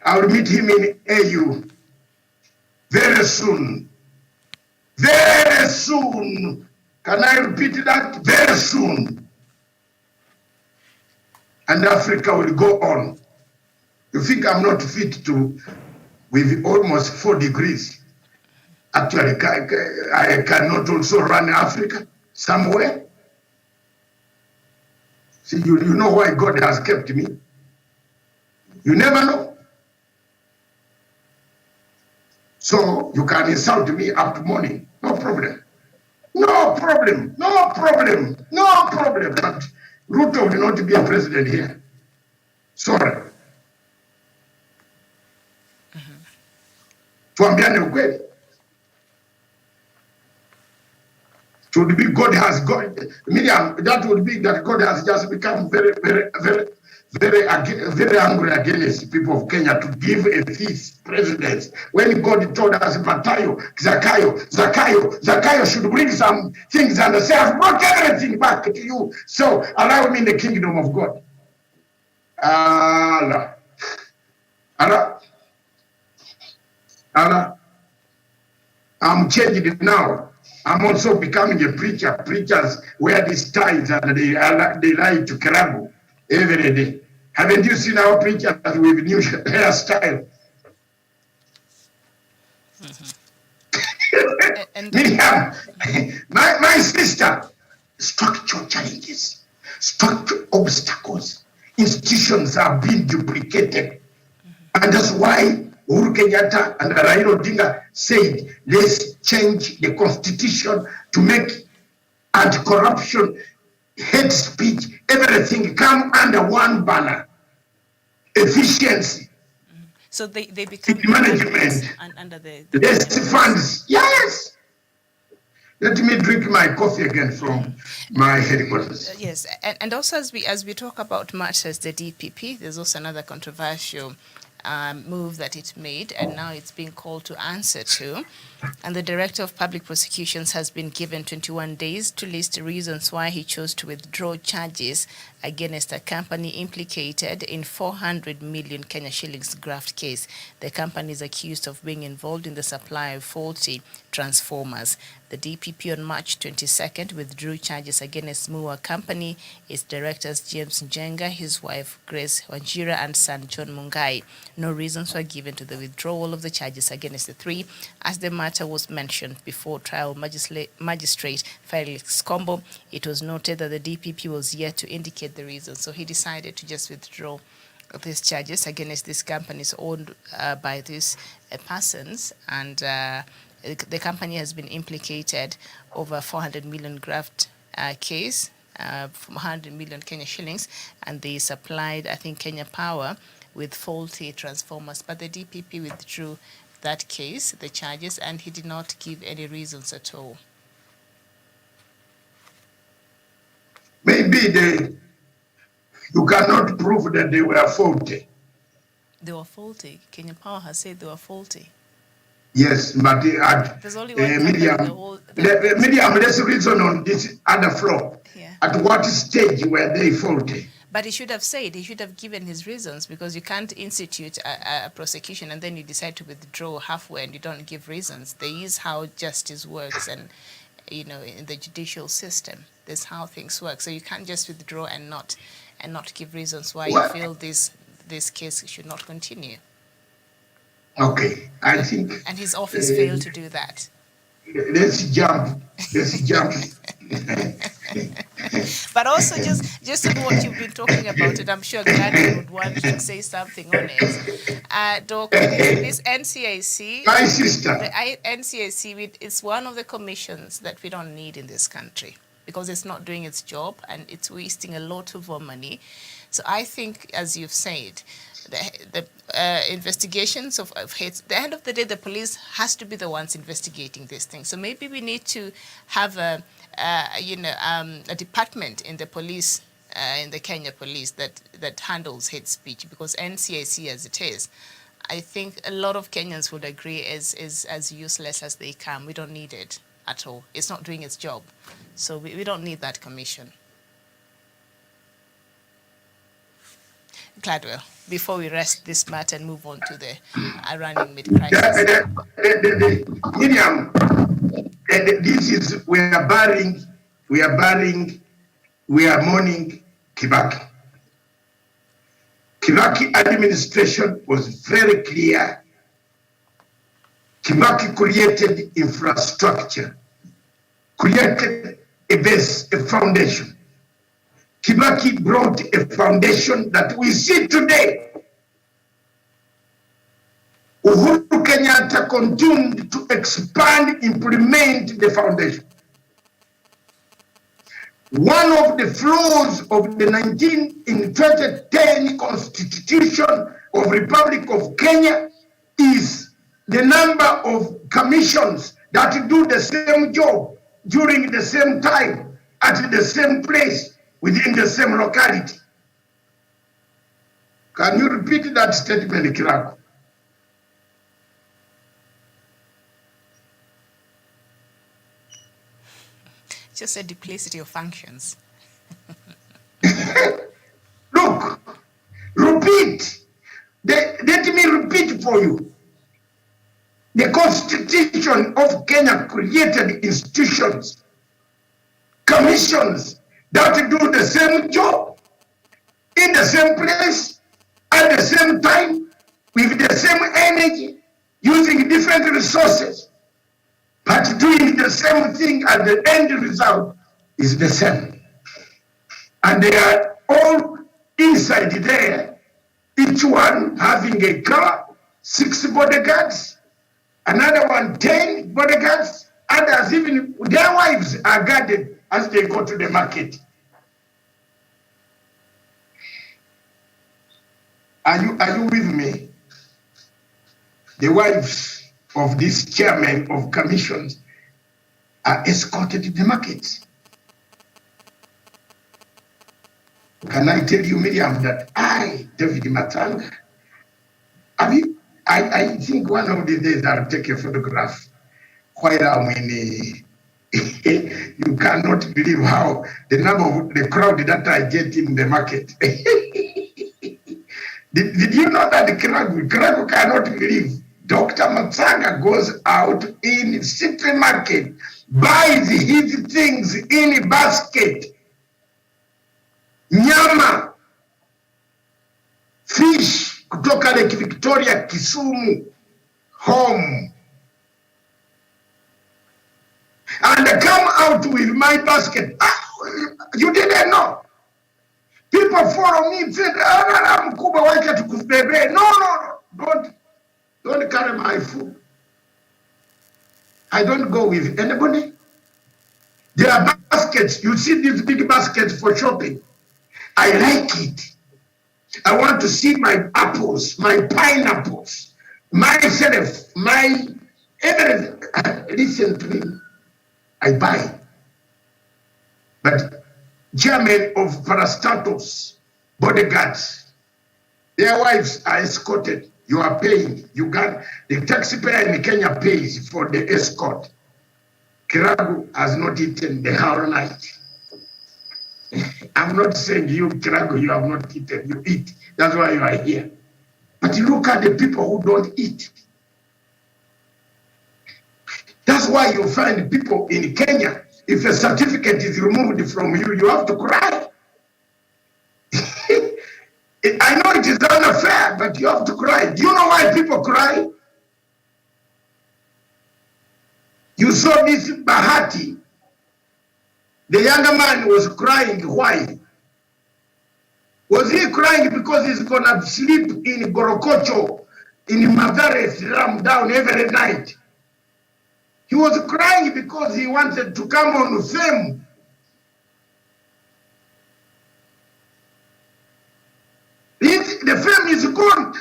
I will meet him in AU very soon. Very soon. Can I repeat that? Very soon. And Africa will go on. You think I'm not fit to, with almost 4 degrees? Actually, I cannot also run Africa somewhere. See, you know why God has kept me? You never know. So you can insult me up to morning. No problem. No problem. No problem. No problem. But Ruto will not be a president here. Sorry. Tuambiane ukweli. Should be God has got, Miriam, that would be that God has just become very angry against people of Kenya to give a feast presidents. When God told us, Zakayo should bring some things and say, I've brought everything back to you. So allow me in the kingdom of God. Allah. I'm changing it now. I'm also becoming a preacher. Preachers wear these ties and they lie to Karabu every day. Haven't you seen our preachers with new hairstyle? Miriam, my sister, structural challenges. structural obstacles. Institutions are being duplicated. And that's why Uhuru Kenyatta and Raila Odinga said, let's change the constitution to make anti-corruption, hate speech, everything come under one banner. Efficiency. So they become management under the less funds. Yes. Let me drink my coffee again from my headquarters. Yes, and also as we talk about matters, the DPP, there's also another controversial move that it made, and now it's being called to answer to. And the Director of Public Prosecutions has been given 21 days to list reasons why he chose to withdraw charges against a company implicated in 400 million Kenya shillings graft case. The company is accused of being involved in the supply of faulty transformers. The DPP on March 22nd withdrew charges against Mua Company, its directors James Njenga, his wife Grace Wanjira, and son John Mungai. No reasons were given to the withdrawal of the charges against the three, as the matter was mentioned before trial magistrate Felix Kombo. It was noted that the DPP was yet to indicate the reasons, so he decided to just withdraw these charges against these companies owned by these persons, and the company has been implicated over 400 million graft case, 100 million Kenya shillings, and they supplied, I think, Kenya Power with faulty transformers. But the DPP withdrew that case, the charges, and he did not give any reasons at all. Maybe you cannot prove that they were faulty. They were faulty. Kenya Power has said they were faulty. Yes, but there's only one Miriam, let's reason on this other floor. Yeah. At what stage were they faulty? But he should have given his reasons, because you can't institute a prosecution and then you decide to withdraw halfway and you don't give reasons. There is how justice works, and in the judicial system, there's how things work. So you can't just withdraw and not give reasons why you feel this case should not continue. Okay, I think. And his office failed to do that. Let's jump. But also, just on what you've been talking about, and I'm sure Gladys would want to say something on it. Doc, this NCIC, my sister, the NCIC, it's one of the commissions that we don't need in this country, because it's not doing its job and it's wasting a lot of our money. So I think, as you've said, the investigations of hate, at the end of the day, the police has to be the ones investigating these things. So maybe we need to have a department in the police, in the Kenya police, that handles hate speech, because NCIC as it is, I think a lot of Kenyans would agree is as useless as they come. We don't need it at all. It's not doing its job. So we don't need that commission. Gladwell, before we rest this matter and move on to the Iranian mid-crisis. Miriam, this is, we are mourning Kibaki. Kibaki administration was very clear. Kibaki created infrastructure, created a base, a foundation. Kibaki brought a foundation that we see today. Uhuru Kenyatta continued to expand, implement the foundation. One of the flaws of the 2010 Constitution of Republic of Kenya is the number of commissions that do the same job during the same time at the same place within the same locality. Can you repeat that statement, Kirako? Just a duplicity of functions. Look, repeat. Let me repeat for you. The Constitution of Kenya created institutions, commissions that do the same job, in the same place, at the same time, with the same energy, using different resources, but doing the same thing, and the end result is the same. And they are all inside there, each one having a car, 6 bodyguards, another one 10 bodyguards, others even their wives are guarded as they go to the market. Are you with me? The wives of this chairman of commissions are escorted to the markets. Can I tell you, Miriam, that David Matanga, I think one of these days I'll take a photograph while I'm in you cannot believe how the number of the crowd that I get in the market. Did you know that the Kiragu cannot believe Dr. Matsanga goes out in city market, buys his things in a basket, nyama, fish, kutoka Lake Victoria, Kisumu, home. And I come out with my basket. You didn't know. People follow me and said, no, don't carry my food. I don't go with anybody. There are baskets. You see these big baskets for shopping. I like it. I want to see my apples, my pineapples, myself, my everything. Listen to me. I buy. But chairman of parastatos, bodyguards, their wives are escorted. You are paying. You got the taxpayer in Kenya pays for the escort. Kiragu has not eaten the whole night. I'm not saying you, Kiragu, you have not eaten. You eat. That's why you are here. But look at the people who don't eat. That's why you find people in Kenya, if a certificate is removed from you, you have to cry. I know it is unfair, but you have to cry. Do you know why people cry? You saw this Bahati. The younger man was crying. Why? Was he crying because he's going to sleep in Gorokocho, in Mathare slum down every night? He was crying because he wanted to come on fame. The fame is gone.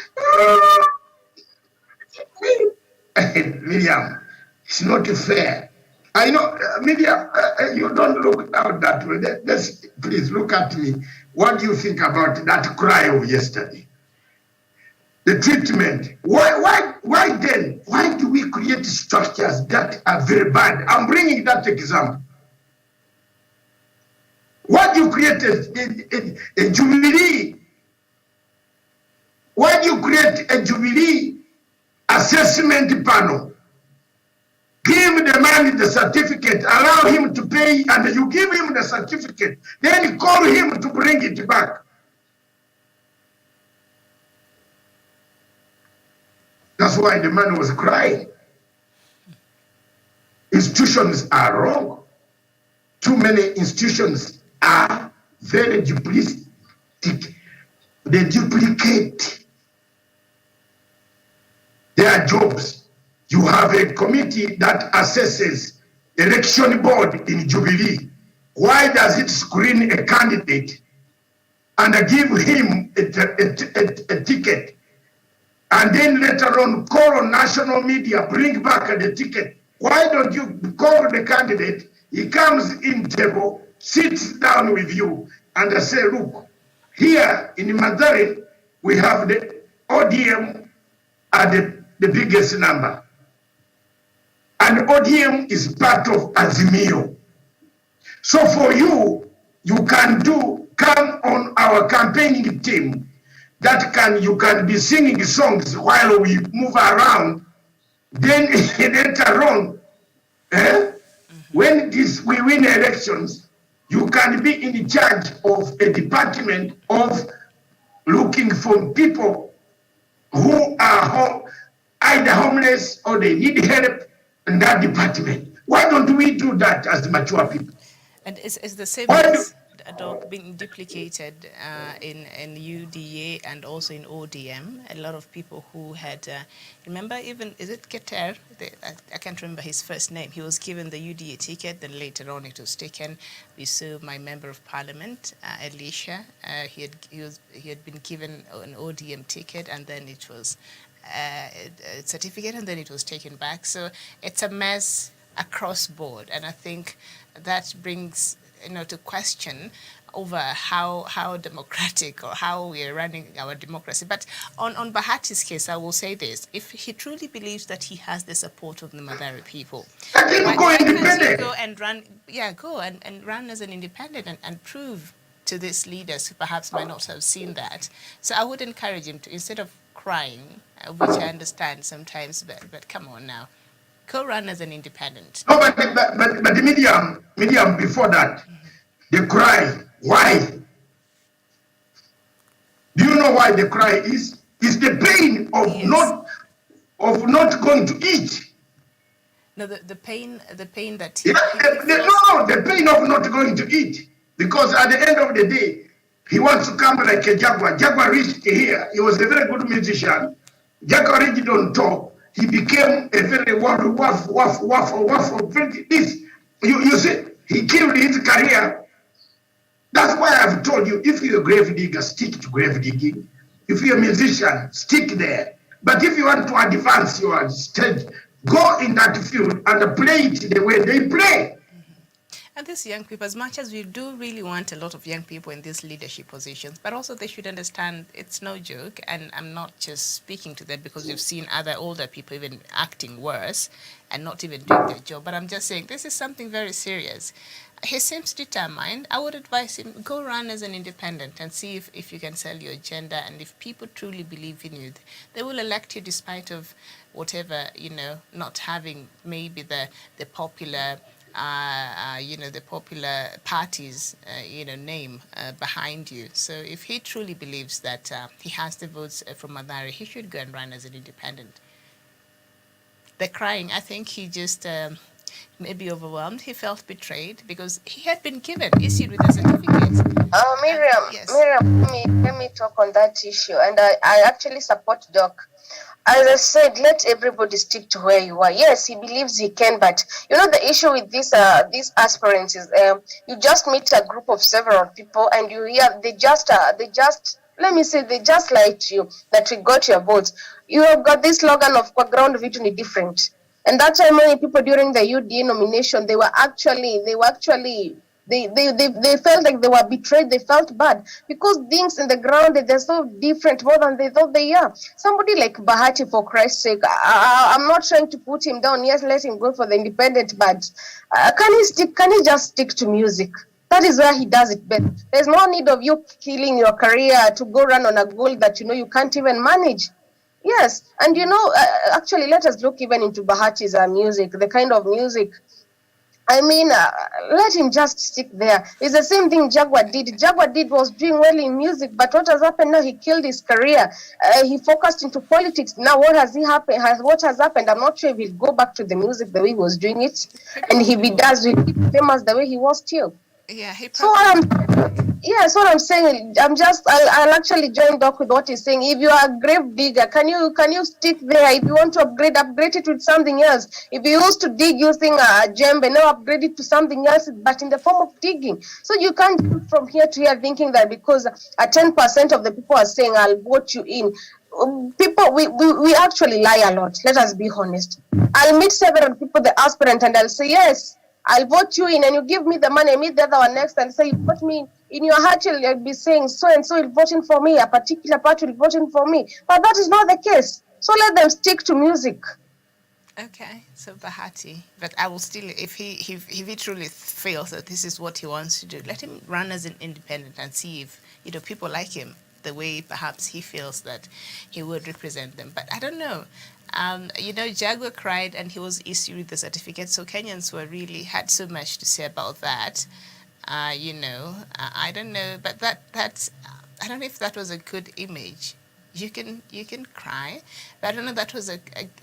Miriam, it's not fair. I know, Miriam, you don't look out that way. Please look at me. What do you think about that cry of yesterday? The treatment. Why then? Why do we create structures that are very bad? I'm bringing that example. Why do you create a Jubilee? Why do you create a Jubilee assessment panel? Give the man the certificate, allow him to pay, and you give him the certificate. Then you call him to bring it back. That's why the man was crying. Institutions are wrong. Too many institutions are very duplicitous. They duplicate their jobs. You have a committee that assesses election board in Jubilee. Why does it screen a candidate and give him a ticket? And then later on, call on national media, bring back the ticket. Why don't you call the candidate? He comes in table, sits down with you, and say, look, here in Mathare, we have the ODM at the biggest number. And ODM is part of Azimio. So for you, you can come on our campaigning team you can be singing songs while we move around. Then later on, when we win elections, you can be in charge of a department of looking for people who are either homeless or they need help in that department. Why don't we do that as mature people? And it's the same as Adok, been duplicated in UDA and also in ODM. A lot of people who had, remember even, is it Keter? I can't remember his first name. He was given the UDA ticket, then later on it was taken. We saw my member of parliament, Elisha. He had been given an ODM ticket, and then it was a certificate, and then it was taken back. So it's a mess across board, and I think that brings to question over how democratic or how we are running our democracy. But on Bahati's case, I will say this: if he truly believes that he has the support of the Madari people, Why can't he go and run? Yeah, go and run as an independent and prove to these leaders who perhaps might not have seen that. So I would encourage him to, instead of crying, which I understand sometimes, but come on now, go run as an independent. No, but the medium before that, they cry. Why? Do you know why the cry is? It's the pain of not going to eat. No, the pain that the pain of not going to eat. Because at the end of the day, he wants to come like a Jaguar. Jaguar reached here. He was a very good musician. Jaguar reached on top. He became a very waff. This, you see, he killed his career. That's why I've told you, if you're a grave digger, stick to grave digging. If you're a musician, stick there. But if you want to advance your stage, go in that field and play it the way they play. And these young people, as much as we do really want a lot of young people in these leadership positions, but also they should understand it's no joke. And I'm not just speaking to them because we've seen other older people even acting worse and not even doing their job. But I'm just saying this is something very serious. He seems determined. I would advise him, go run as an independent and see if you can sell your agenda. And if people truly believe in you, they will elect you despite of whatever, not having maybe the popular the popular party's, name behind you. So if he truly believes that he has the votes from Madari, he should go and run as an independent. The crying, I think he just maybe overwhelmed. He felt betrayed because he had been issued with a certificate. Miriam, yes. Miriam, let me talk on that issue. And I actually support Doc. As I said, let everybody stick to where you are. Yes, he believes he can, but the issue with these aspirants is you just meet a group of several people and you hear they just let me say they just lied to you that we got your votes. You have got this slogan of kwa ground vitu ni different. And that's why many people during the UDA nomination, they felt like they were betrayed. They felt bad because things in the ground, they're so different more than they thought they are. Somebody like Bahati, for Christ's sake, I'm not trying to put him down. Yes, let him go for the independent, but can he just stick to music? That is where he does it best. There's no need of you killing your career to go run on a goal that you can't even manage. Yes, and actually, let us look even into Bahati's music, the kind of music. I mean, let him just stick there. It's the same thing Jaguar did. Jaguar was doing well in music, but what has happened now? He killed his career. He focused into politics. Now, what has happened? I'm not sure if he'll go back to the music the way he was doing it, and if he does, he'll be famous the way he was still. Yeah, so what I'm saying, I'll actually join Doc with what he's saying. If you are a grave digger, can you stick there? If you want to upgrade it with something else. If you used to dig using a djembe, now upgrade it to something else, but in the form of digging. So you can't go from here to here thinking that because 10% of the people are saying I'll vote you in. People, we actually lie a lot. Let us be honest. I'll meet several people, the aspirant, and I'll say yes, I'll vote you in, and you give me the money. I meet the other one next and say, you vote me in your heart. You'll be saying so and so is voting for me. A particular party will voting for me, but that is not the case. So let them stick to music. Okay, so Bahati, but I will still, if he truly feels that this is what he wants to do, let him run as an independent and see if people like him the way perhaps he feels that he would represent them. But I don't know. Jaguar cried and he was issued the certificate, so Kenyans had so much to say about that. I don't know, but that's I don't know if that was a good image. You can cry, but I don't know that was a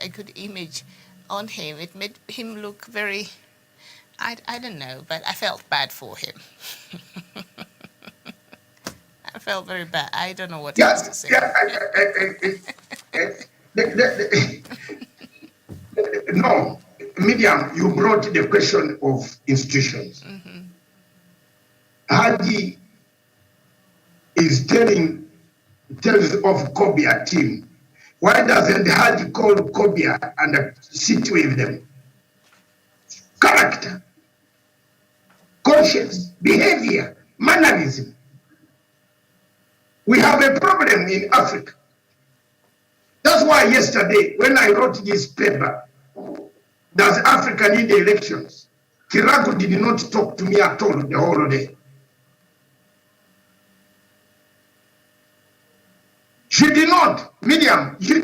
good image on him. It made him look very, I don't know, but I felt bad for him. felt very bad. I don't know what else Yeah, to say. yeah. No, Miriam, you brought the question of institutions. Haji is tells of Kobia team. Why doesn't Haji call Kobia and sit with them? Character, conscience, behavior, mannerism. We have a problem in Africa. That's why yesterday, when I wrote this paper, does Africa need elections? Kirago did not talk to me at all the whole day. She did not, Miriam, she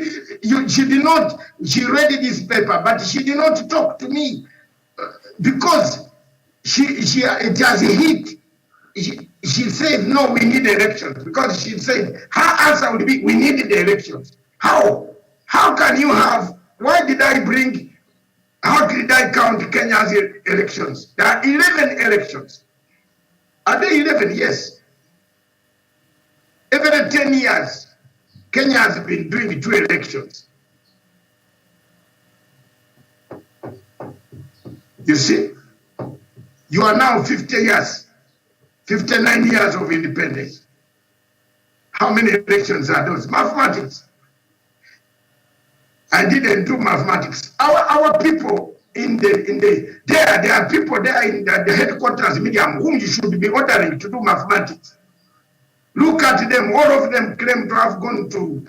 did not, she read this paper, but she did not talk to me because it has hit. She said, no, we need elections, because she said, her answer would be, we need the elections. How? How can you have, why did I bring, how did I count Kenya's elections? There are 11 elections. Are they 11? Yes. Every 10 years, Kenya has been doing 2 elections. You see, you are now 50 years, 59 years of independence. How many elections are those? Mathematics. I didn't do mathematics. Our people there are people there in the headquarters, Medium, whom you should be ordering to do mathematics. Look at them, all of them claim to have gone to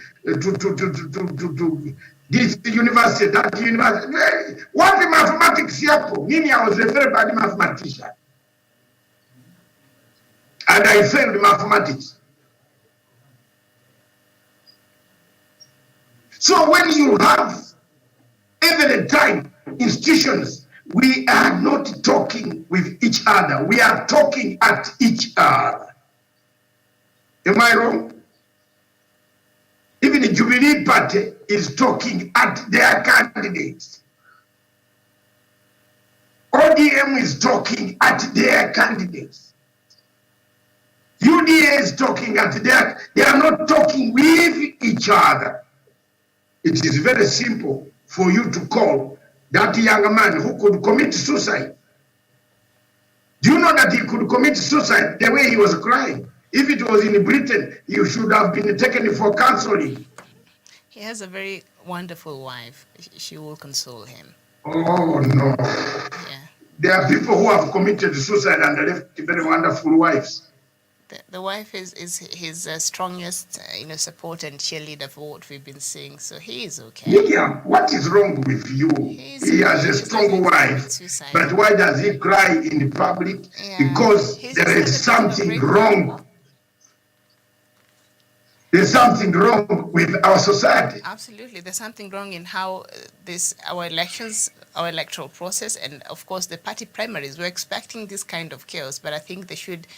this university, that university. What the mathematics yapo? Mimi, I was a very bad mathematician. And I failed mathematics. So when you have every time institutions, we are not talking with each other. We are talking at each other. Am I wrong? Even the Jubilee Party is talking at their candidates. ODM is talking at their candidates. UDA is talking at they are not talking with each other. It is very simple for you to call that young man who could commit suicide. Do you know that he could commit suicide the way he was crying? If it was in Britain, you should have been taken for counseling. He has a very wonderful wife. She will console him. Oh, no. Yeah. There are people who have committed suicide and left very wonderful wives. The wife is his strongest support and cheerleader for what we've been seeing. So he is okay. Miriam, what is wrong with you? He has a strong wife, but why does he cry in the public? Yeah. Because there is something wrong. There's something wrong with our society. Absolutely. There's something wrong in how our elections, our electoral process, and of course the party primaries, we're expecting this kind of chaos, but I think they should,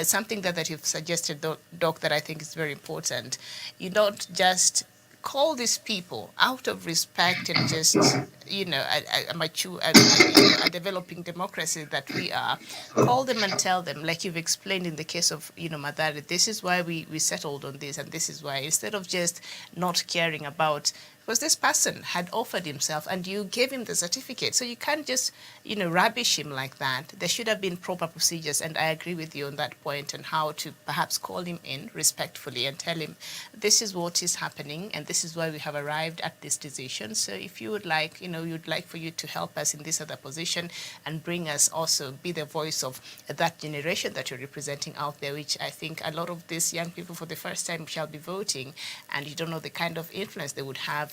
something that you've suggested, Doc, that I think is very important. You don't just call these people out of respect and just, a mature, a developing democracy that we are, call them and tell them, like you've explained in the case of, Mathare, this is why we settled on this, and this is why, instead of just not caring about, because this person had offered himself and you gave him the certificate. So you can't just, rubbish him like that. There should have been proper procedures, and I agree with you on that point, and how to perhaps call him in respectfully and tell him, this is what is happening and this is why we have arrived at this decision. So if you would like, you'd like for you to help us in this other position and bring us also, be the voice of that generation that you're representing out there, which I think a lot of these young people for the first time shall be voting, and you don't know the kind of influence they would have,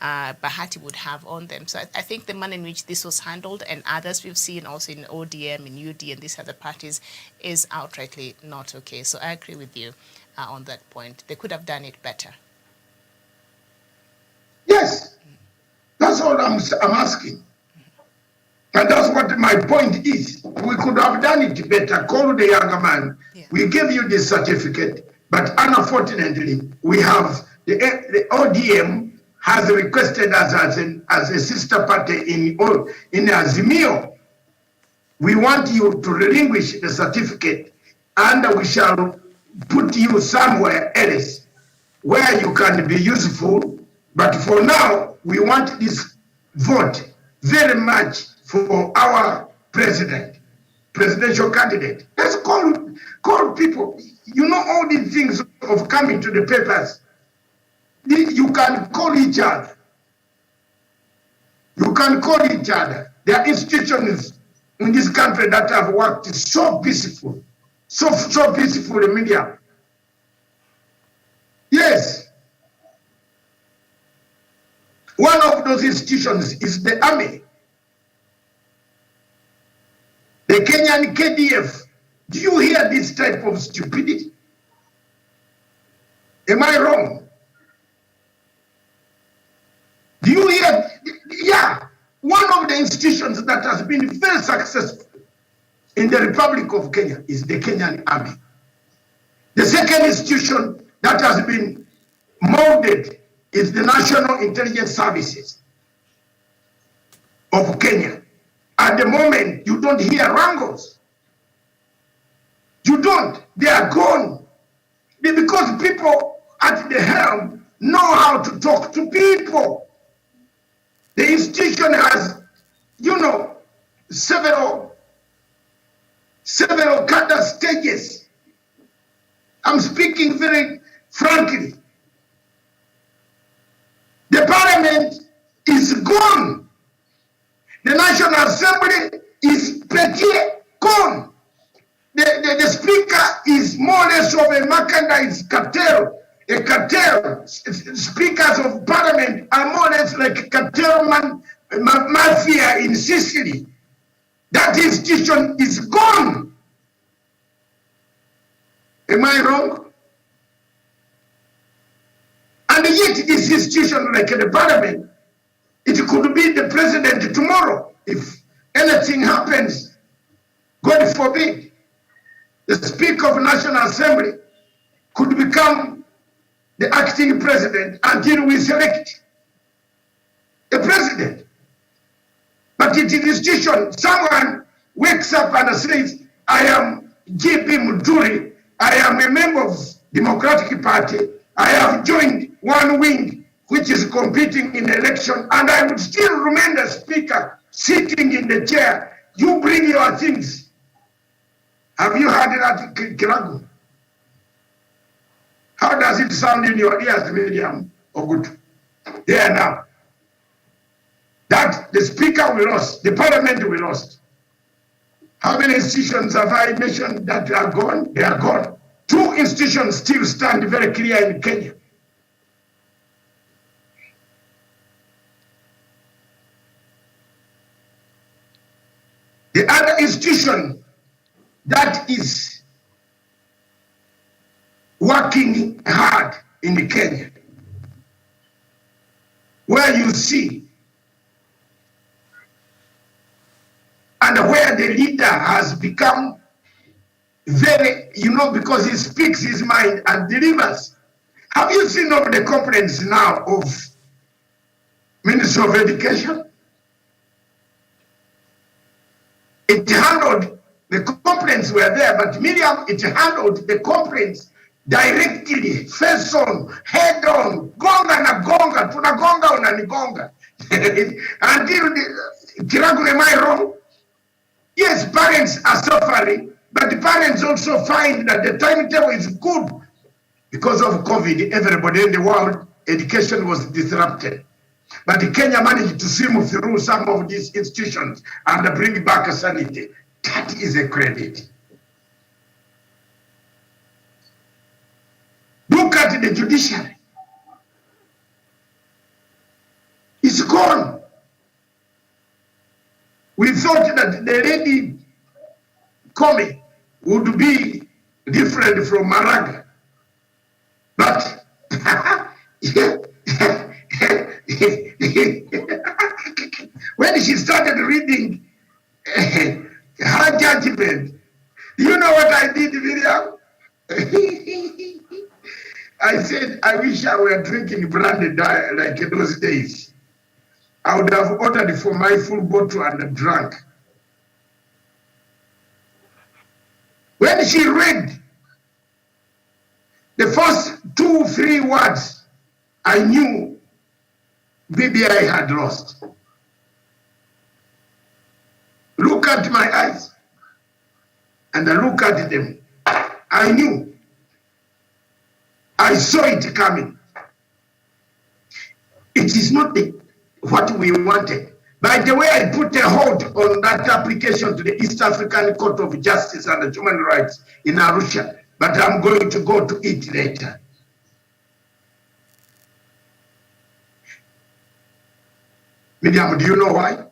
Bahati would have on them. So I think the manner in which this was handled, and others we've seen also in ODM, in UD, and these other parties, is outrightly not okay. So I agree with you on that point. They could have done it better. Yes, that's all I'm asking. And that's what my point is. We could have done it better. Call the younger man. Yeah. We gave you this certificate, but unfortunately, we have the ODM has requested us as a sister party in Azimio. We want you to relinquish the certificate, and we shall put you somewhere else where you can be useful. But for now, we want this vote very much for our presidential candidate. Let's call people. You know all these things of coming to the papers. You can call each other. You can call each other. There are institutions in this country that have worked so peaceful, so peaceful in media. Yes. One of those institutions is the army. The Kenyan KDF. Do you hear this type of stupidity? Am I wrong? Do you hear? Yeah. One of the institutions that has been very successful in the Republic of Kenya is the Kenyan Army. The second institution that has been molded is the National Intelligence Services of Kenya. At the moment, you don't hear wrangles. You don't. They are gone. Because people at the helm know how to talk to people. The institution has, you know, several cadre stages. I'm speaking very frankly. The parliament is gone. The National Assembly is pretty gone. The speaker is more or less of a merchandise cartel. A cartel. Speakers of parliament are more or less like cartel mafia in Sicily. That institution is gone. Am I wrong? And yet this institution, like the parliament, it could be the president tomorrow. If anything happens, God forbid, the Speaker of National Assembly could become the acting president until we select a president. But it is institution, someone wakes up and says, I am J.P. Muturi, I am a member of Democratic Party, I have joined one wing which is competing in the election, and I would still remain the speaker sitting in the chair. You bring your things. Have you heard that, Kiragu? How does it sound in your ears, Miriam? Oh, good. There now. That the speaker we lost, the parliament we lost. How many institutions have I mentioned that are gone? They are gone. 2 institutions still stand very clear in Kenya. The other institution that is working hard in Kenya, where you see, and where the leader has become very, you know, because he speaks his mind and delivers. Have you seen of the complaints now of Ministry of Education? It handled, the complaints were there, but Miriam, it handled the complaints directly, face on, head on, gonga na gonga, tunagonga unanigonga. Until Kiragu, am I wrong? Yes, parents are suffering, but the parents also find that the timetable is good. Because of COVID, everybody in the world, education was disrupted. But Kenya managed to swim through some of these institutions and bring back sanity. That is a credit. Look at the judiciary. It's gone. We thought that the lady Comey would be different from Maraga. But when she started reading her judgment, you know what I did, Miriam? I said, I wish I were drinking brandy like in those days. I would have ordered for my full bottle and drank. When she read The first 2-3 words, I knew BBI had lost. Look at my eyes, and I look at them. I knew. I saw it coming. It is not what we wanted. By the way, I put a hold on that application to the East African Court of Justice and Human Rights in Arusha, but I'm going to go to it later. Miriam, do you know why?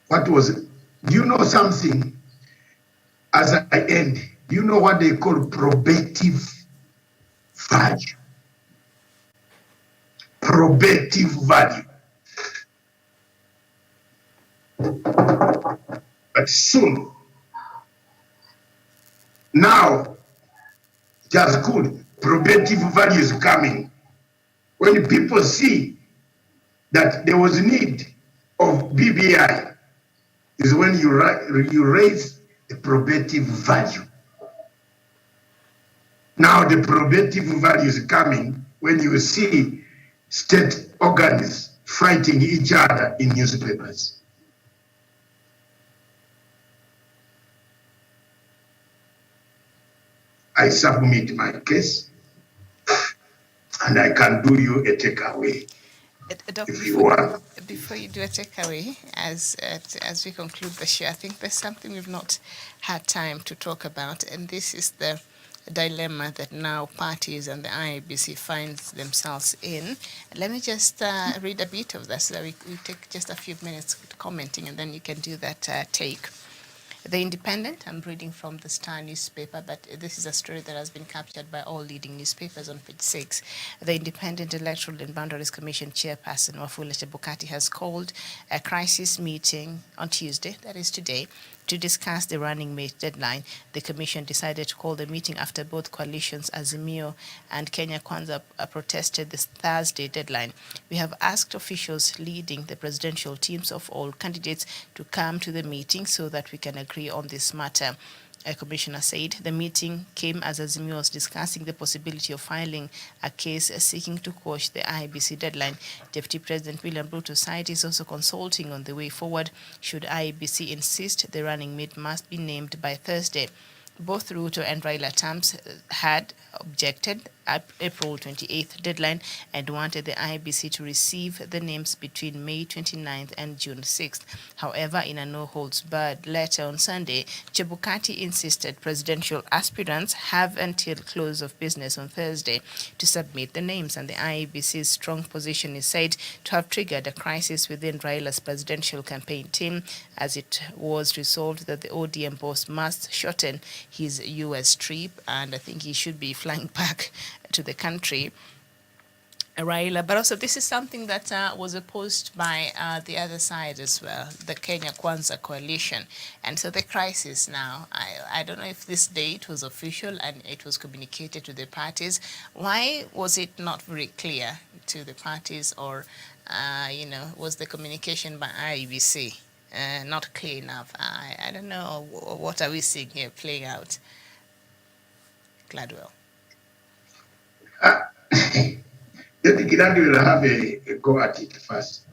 What was it? Do you know something? As I end, do you know what they call probative value? Probative value. But soon, now, just good, probative value is coming. When people see that there was need of BBI, is when you raise the probative value. Now the probative value is coming when you see state organs fighting each other in newspapers. I submit my case, and I can do you a takeaway if you want. Before you do a takeaway, as we conclude the show, I think there's something we've not had time to talk about, and this is the dilemma that now parties and the IEBC finds themselves in. Let me just read a bit of this so that we take just a few minutes commenting, and then you can do that take. The Independent, I'm reading from the Star newspaper, but this is a story that has been captured by all leading newspapers on page 6. The Independent Electoral and Boundaries Commission chairperson, Wafula Chebukati, has called a crisis meeting on Tuesday, that is today, to discuss the running mate deadline. The commission decided to call the meeting after both coalitions, Azimio and Kenya Kwanza, protested this Thursday deadline. We have asked officials leading the presidential teams of all candidates to come to the meeting so that we can agree on this matter. A commissioner said the meeting came as Azimio was discussing the possibility of filing a case seeking to quash the IEBC deadline. Deputy President William Ruto said he is also consulting on the way forward should IEBC insist the running mate must be named by Thursday. Both Ruto and Raila Tams had objected at April 28th deadline and wanted the IEBC to receive the names between May 29th and June 6th. However, in a no-holds-barred letter on Sunday, Chebukati insisted presidential aspirants have until close of business on Thursday to submit the names, and the IEBC's strong position is said to have triggered a crisis within Raila's presidential campaign team, as it was resolved that the ODM boss must shorten his U.S. trip, and I think he should be flying back to the country, Raila. But also this is something that was opposed by the other side as well, the Kenya Kwanza coalition. And so the crisis now, I don't know if this date was official and it was communicated to the parties. Why was it not very clear to the parties, or, was the communication by IEBC not clear enough? I don't know. What are we seeing here playing out? Gladwell. Then Gilandi will have a go at it first.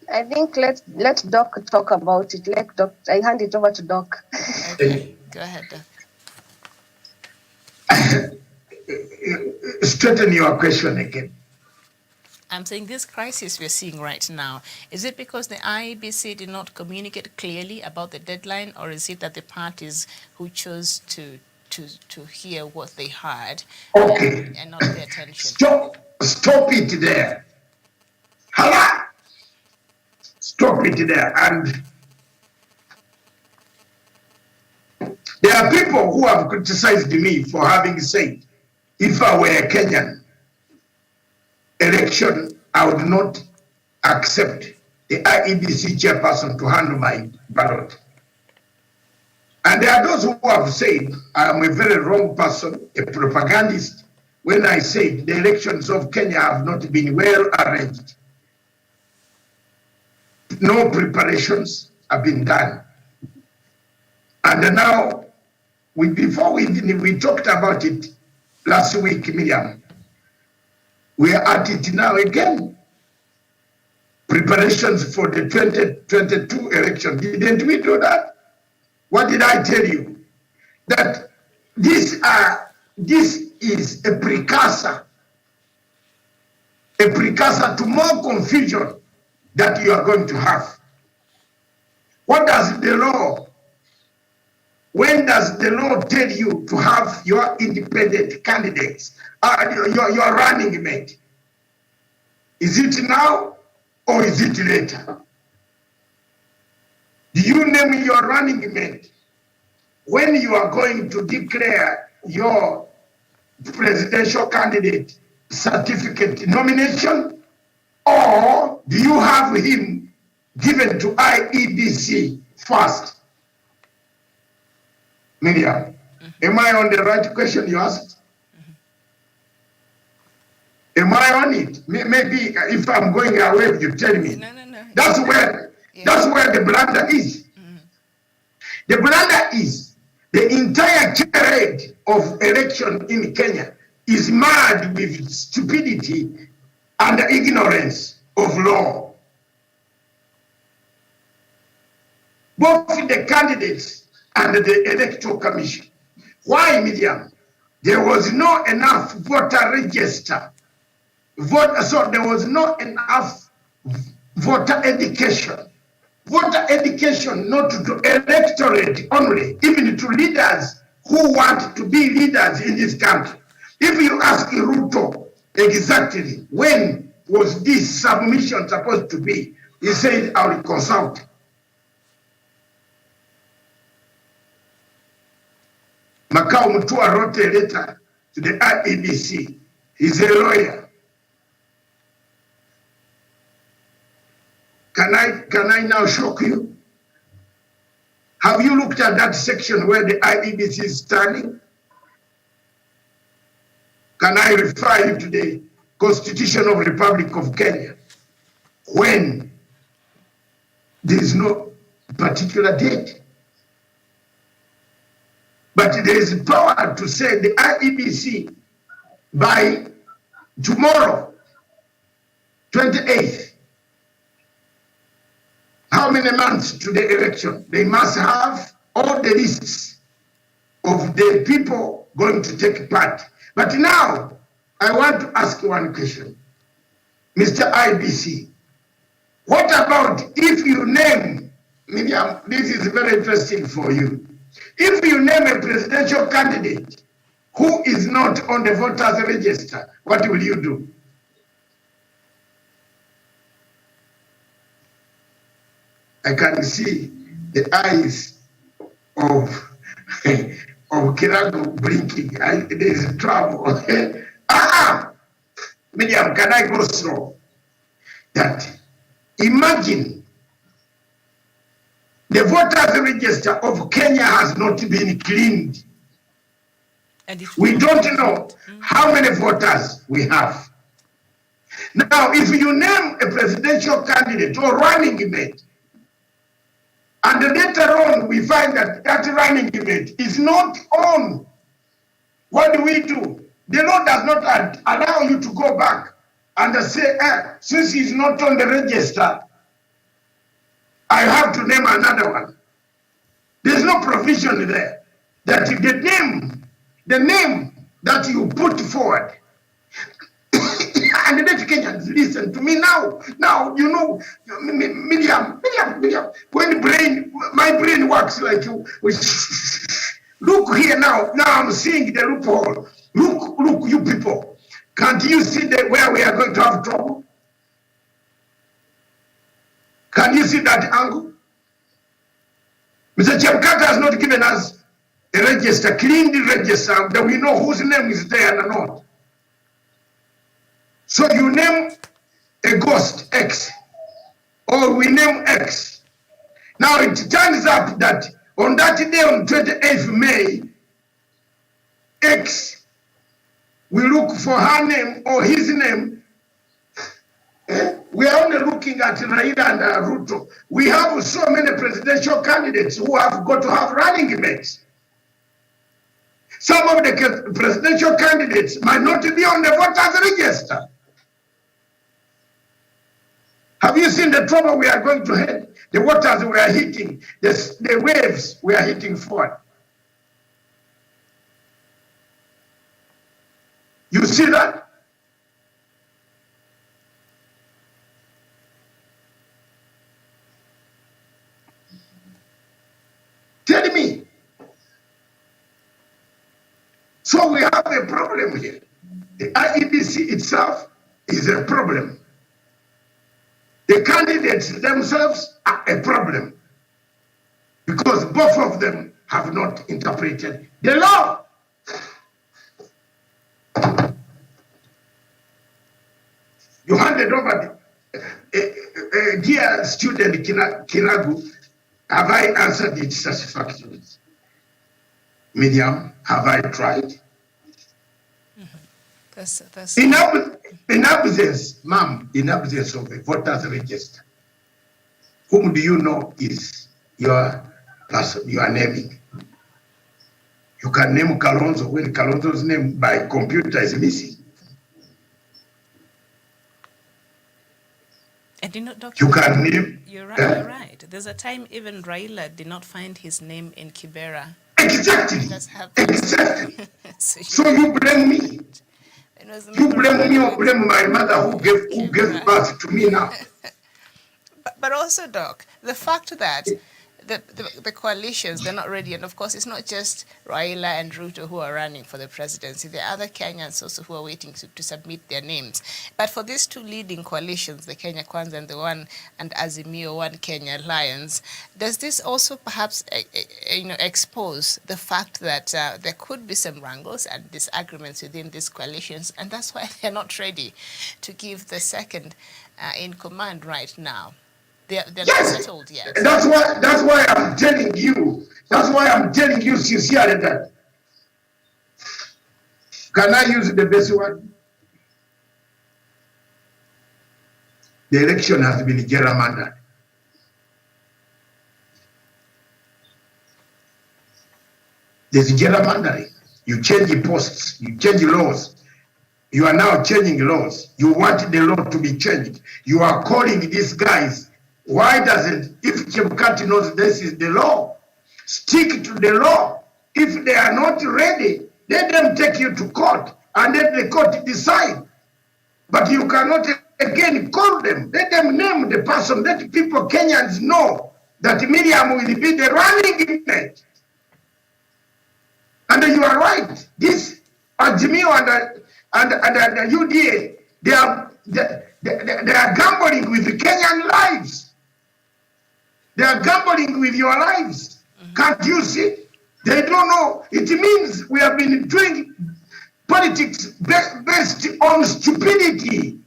I think let Doc talk about it. Let Doc. I hand it over to Doc. Okay, go ahead, Doc. Straighten your question again. I'm saying this crisis we're seeing right now, is it because the IEBC did not communicate clearly about the deadline, or is it that the parties who chose to hear what they heard and not pay attention? Stop it there. Hala! Stop it there. And there are people who have criticized me for having said, if I were a Kenyan election, I would not accept the IEBC chairperson to handle my ballot. And there are those who have said I am a very wrong person, a propagandist, when I said the elections of Kenya have not been well arranged. No preparations have been done. And now before we talked about it last week, Miriam. We are at it now again. Preparations for the 2022 election. Didn't we do that? What did I tell you? That this is a precursor to more confusion that you are going to have. What does the law, when does the law tell you to have your independent candidates, your running mate? Is it now or is it later? Do you name your running mate when you are going to declare your presidential candidate certificate nomination, or do you have him given to IEBC first? Miriam, am I on the right question you asked? Am I on it? Maybe if I'm going away, you tell me. No. That's where the blunder is. The blunder is the entire charade of election in Kenya is marred with stupidity and ignorance of law. Both the candidates and the Electoral Commission. Why, Miriam? There was not enough voter register. So there was not enough voter education. Voter education not to electorate only, even to leaders who want to be leaders in this country. If you ask Ruto exactly when was this submission supposed to be, he said, I will consult. Makao Mutua wrote a letter to the IEBC. He's a lawyer. Can I now shock you? Have you looked at that section where the IEBC is standing? Can I refer you to the Constitution of the Republic of Kenya when there is no particular date? But there is power to say the IEBC by tomorrow, 28th, how many months to the election? They must have all the lists of the people going to take part. But now, I want to ask one question. Mr. IBC, what about if you name, Miriam, this is very interesting for you. If you name a presidential candidate who is not on the voters register, what will you do? I can see the eyes of Kirago blinking. There is trouble. Miriam, can I go slow? That imagine the voters register of Kenya has not been cleaned. We don't know how many voters we have. Now, if you name a presidential candidate or running mate, and later on, we find that that running mate is not on. What do? The law does not allow you to go back and say, since he's not on the register, I have to name another one. There's no provision there that the name that you put forward, and let Kenyans listen to me now. Now, you know, Miriam, when my brain works like you. Look here now. Now I'm seeing the loophole. Look, you people. Can't you see where we are going to have trouble? Can you see that angle? Mr. Chemkata has not given us a register, clean the register, that we know whose name is there and not. So you name a ghost X, or we name X. Now it turns up that on that day, on 28th May, X, we look for her name or his name. We are only looking at Raila and Ruto. We have so many presidential candidates who have got to have running mates. Some of the presidential candidates might not be on the voters register. Have you seen the trouble we are going to hit? The waters we are hitting, the waves we are hitting forward. You see that? Tell me. So we have a problem here. The IEBC itself is a problem. The candidates themselves are a problem because both of them have not interpreted the law. You handed over, dear student Kiragu, have I answered it satisfactorily? Miriam, have I tried? That's in absence, ma'am, in absence of a voters register, whom do you know is your person you are naming? You can name Kalonzo when Kalonzo's name by computer is missing. And you know, Dr. You can name. You're right. You're right. There's a time even Raila did not find his name in Kibera. Exactly. That's happened. Exactly. So you blame me. You blame me or blame my mother who gave birth to me now. But also, Doc, the fact that the coalitions, they're not ready, and of course it's not just Raila and Ruto who are running for the presidency. There are other Kenyans also who are waiting to submit their names. But for these two leading coalitions, the Kenya Kwanza and Azimio One Kenya Alliance, does this also perhaps expose the fact that there could be some wrangles and disagreements within these coalitions, and that's why they're not ready to give the second in command right now? They're yes. not settled yet. That's why I'm telling you. That's why I'm telling you sincerely that. Can I use the best word? The election has been gerrymandered. There's gerrymandering. You change the posts, you change laws. You are now changing laws. You want the law to be changed. You are calling these guys. Why doesn't, if Kibaki knows this is the law, stick to the law. If they are not ready, let them take you to court and let the court decide. But you cannot again call them. Let them name the person. Let people, Kenyans, know that Miriam will be the running mate. And you are right. This Azimio and the UDA, they are gambling with the Kenyan lives. They are gambling with your lives. Can't you see? They don't know. It means we have been doing politics based on stupidity.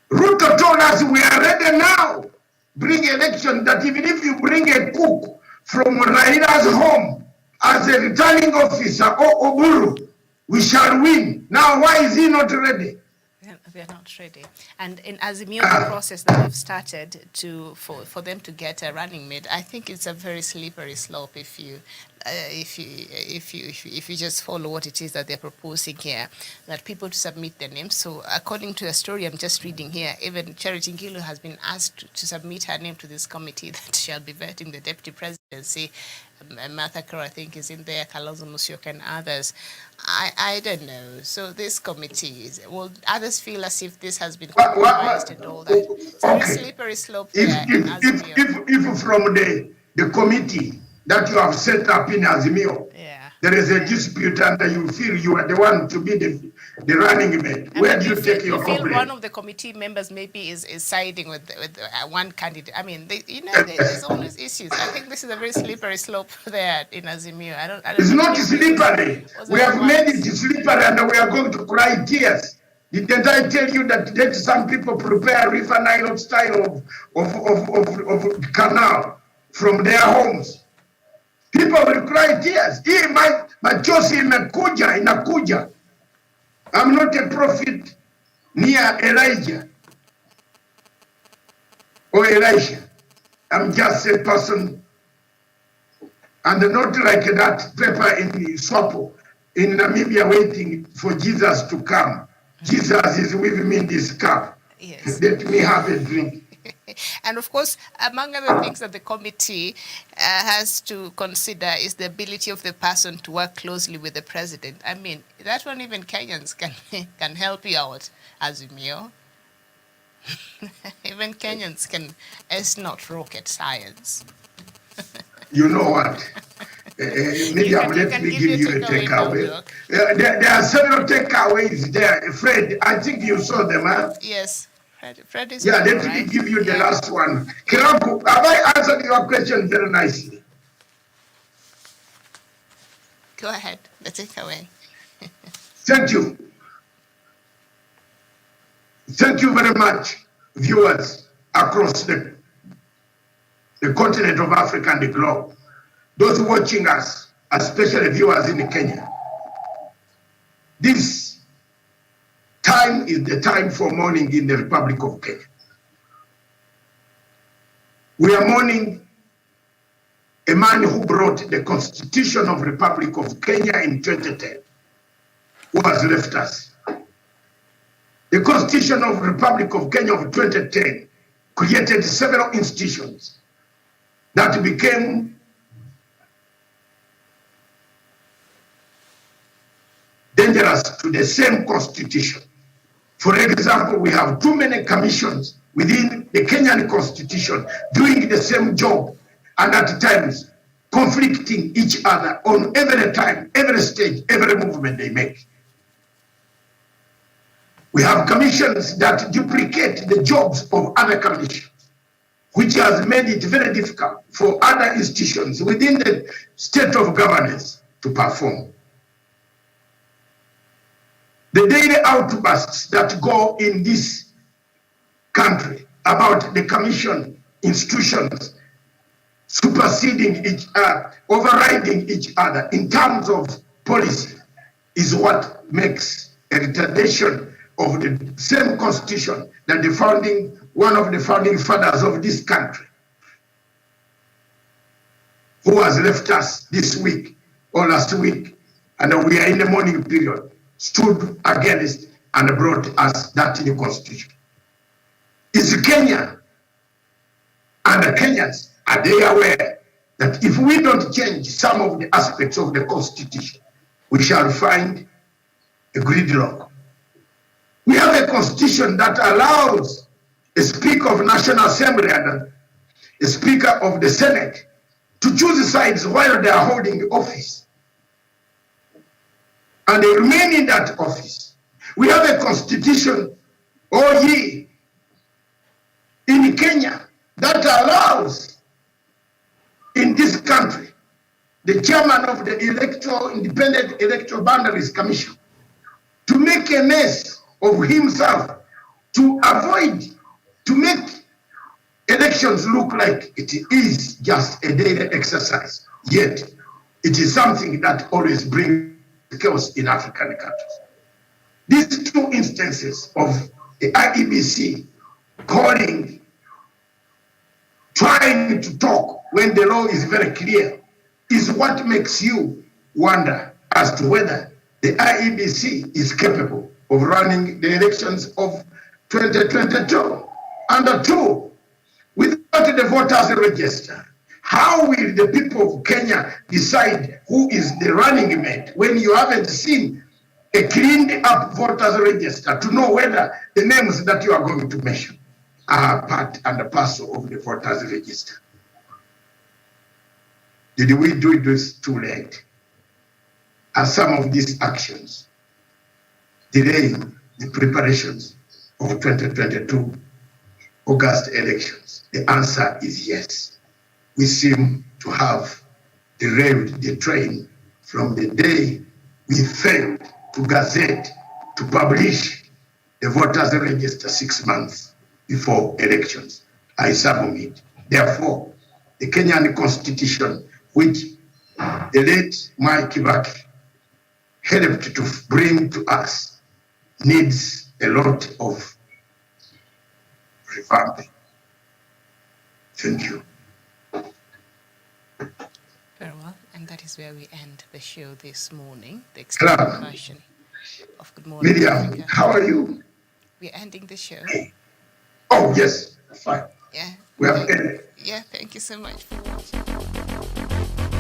Ruto told us we are ready now. Bring election that even if you bring a cook from Raila's home as a returning officer or Oburu, we shall win. Now, why is he not ready? They're not ready. And in Azimio, the process that they've started for them to get a running mate, I think it's a very slippery slope if you just follow what it is that they're proposing here, that people to submit their names. So according to a story I'm just reading here, even Charity Ngilu has been asked to submit her name to this committee that shall be vetting the deputy presidency. Martha Karo, I think, is in there, Kalonzo Musyoka and others. I don't know. So this committee, will others feel as if this has been compromised and all that? It's a very slippery slope there in Azimio. If from the committee that you have set up in Azimio, there is a dispute and you feel you are the one to be the running mate, where do you take your complaint? You feel one of the committee members maybe is siding with one candidate. I mean, there's always issues. I think this is a very slippery slope there in Azimio. I don't it's not slippery. We have made it slippery and we are going to cry tears. Didn't I tell you that let some people prepare River Nile style of canal from their homes? People will cry tears. Machozi inakuja. I'm not a prophet near Elijah or Elisha. I'm just a person and not like that paper in Swapo in Namibia waiting for Jesus to come. Jesus is with me in this cup. Yes. Let me have a drink. And of course, among other things that the committee has to consider is the ability of the person to work closely with the president. I mean, that one even Kenyans can help you out, Azimio. Even Kenyans can. It's not rocket science. You know what? Maybe let me give you a takeaway. There are several takeaways there. Fred, I think you saw them, huh? Yes. Fred is yeah, good, let right? me give you the last one. Kirambu, have I answered your question very nicely? Go ahead. The takeaway. Thank you. Thank you very much, viewers across the continent of Africa and the globe. Those watching us, especially viewers in Kenya. This time is the time for mourning in the Republic of Kenya. We are mourning a man who brought the Constitution of the Republic of Kenya in 2010, who has left us. The Constitution of the Republic of Kenya of 2010 created several institutions that became dangerous to the same constitution. For example, we have too many commissions within the Kenyan constitution doing the same job and at times conflicting each other on every time, every stage, every movement they make. We have commissions that duplicate the jobs of other commissions, which has made it very difficult for other institutions within the state of governance to perform. The daily outbursts that go in this country about the commission institutions superseding each other, overriding each other in terms of policy is what makes a retardation of the same constitution that one of the founding fathers of this country, who has left us this week or last week, and we are in the mourning period, stood against and brought us that new constitution. Is Kenya and the Kenyans, are they aware that if we don't change some of the aspects of the constitution, we shall find a gridlock? We have a constitution that allows a Speaker of National Assembly and a Speaker of the Senate to choose sides while they are holding office, and they remain in that office. We have a constitution, in Kenya that allows in this country the chairman of the Independent Electoral Boundaries Commission to make a mess of himself to avoid, to make elections look like it is just a daily exercise, yet it is something that always brings chaos in African countries. These two instances of the IEBC trying to talk when the law is very clear, is what makes you wonder as to whether the IEBC is capable of running the elections of 2022. And two, without the voters register, how will the people of Kenya decide who is the running mate when you haven't seen a cleaned up voters register to know whether the names that you are going to mention are part and parcel of the voters register? Did we do this too late? Are some of these actions delaying the preparations of 2022 August elections? The answer is yes. We seem to have derailed the train from the day we failed to gazette, to publish the voters register 6 months before elections. I submit. Therefore, the Kenyan Constitution, which the late Kibaki helped to bring to us, needs a lot of revamping. Thank you. Very well, and that is where we end the show this morning, the extended Hello, version of Good Morning Miriam, Africa. how are you? We're ending the show. Oh, yes, fine. Yeah. We have ended. Yeah, thank you so much for watching.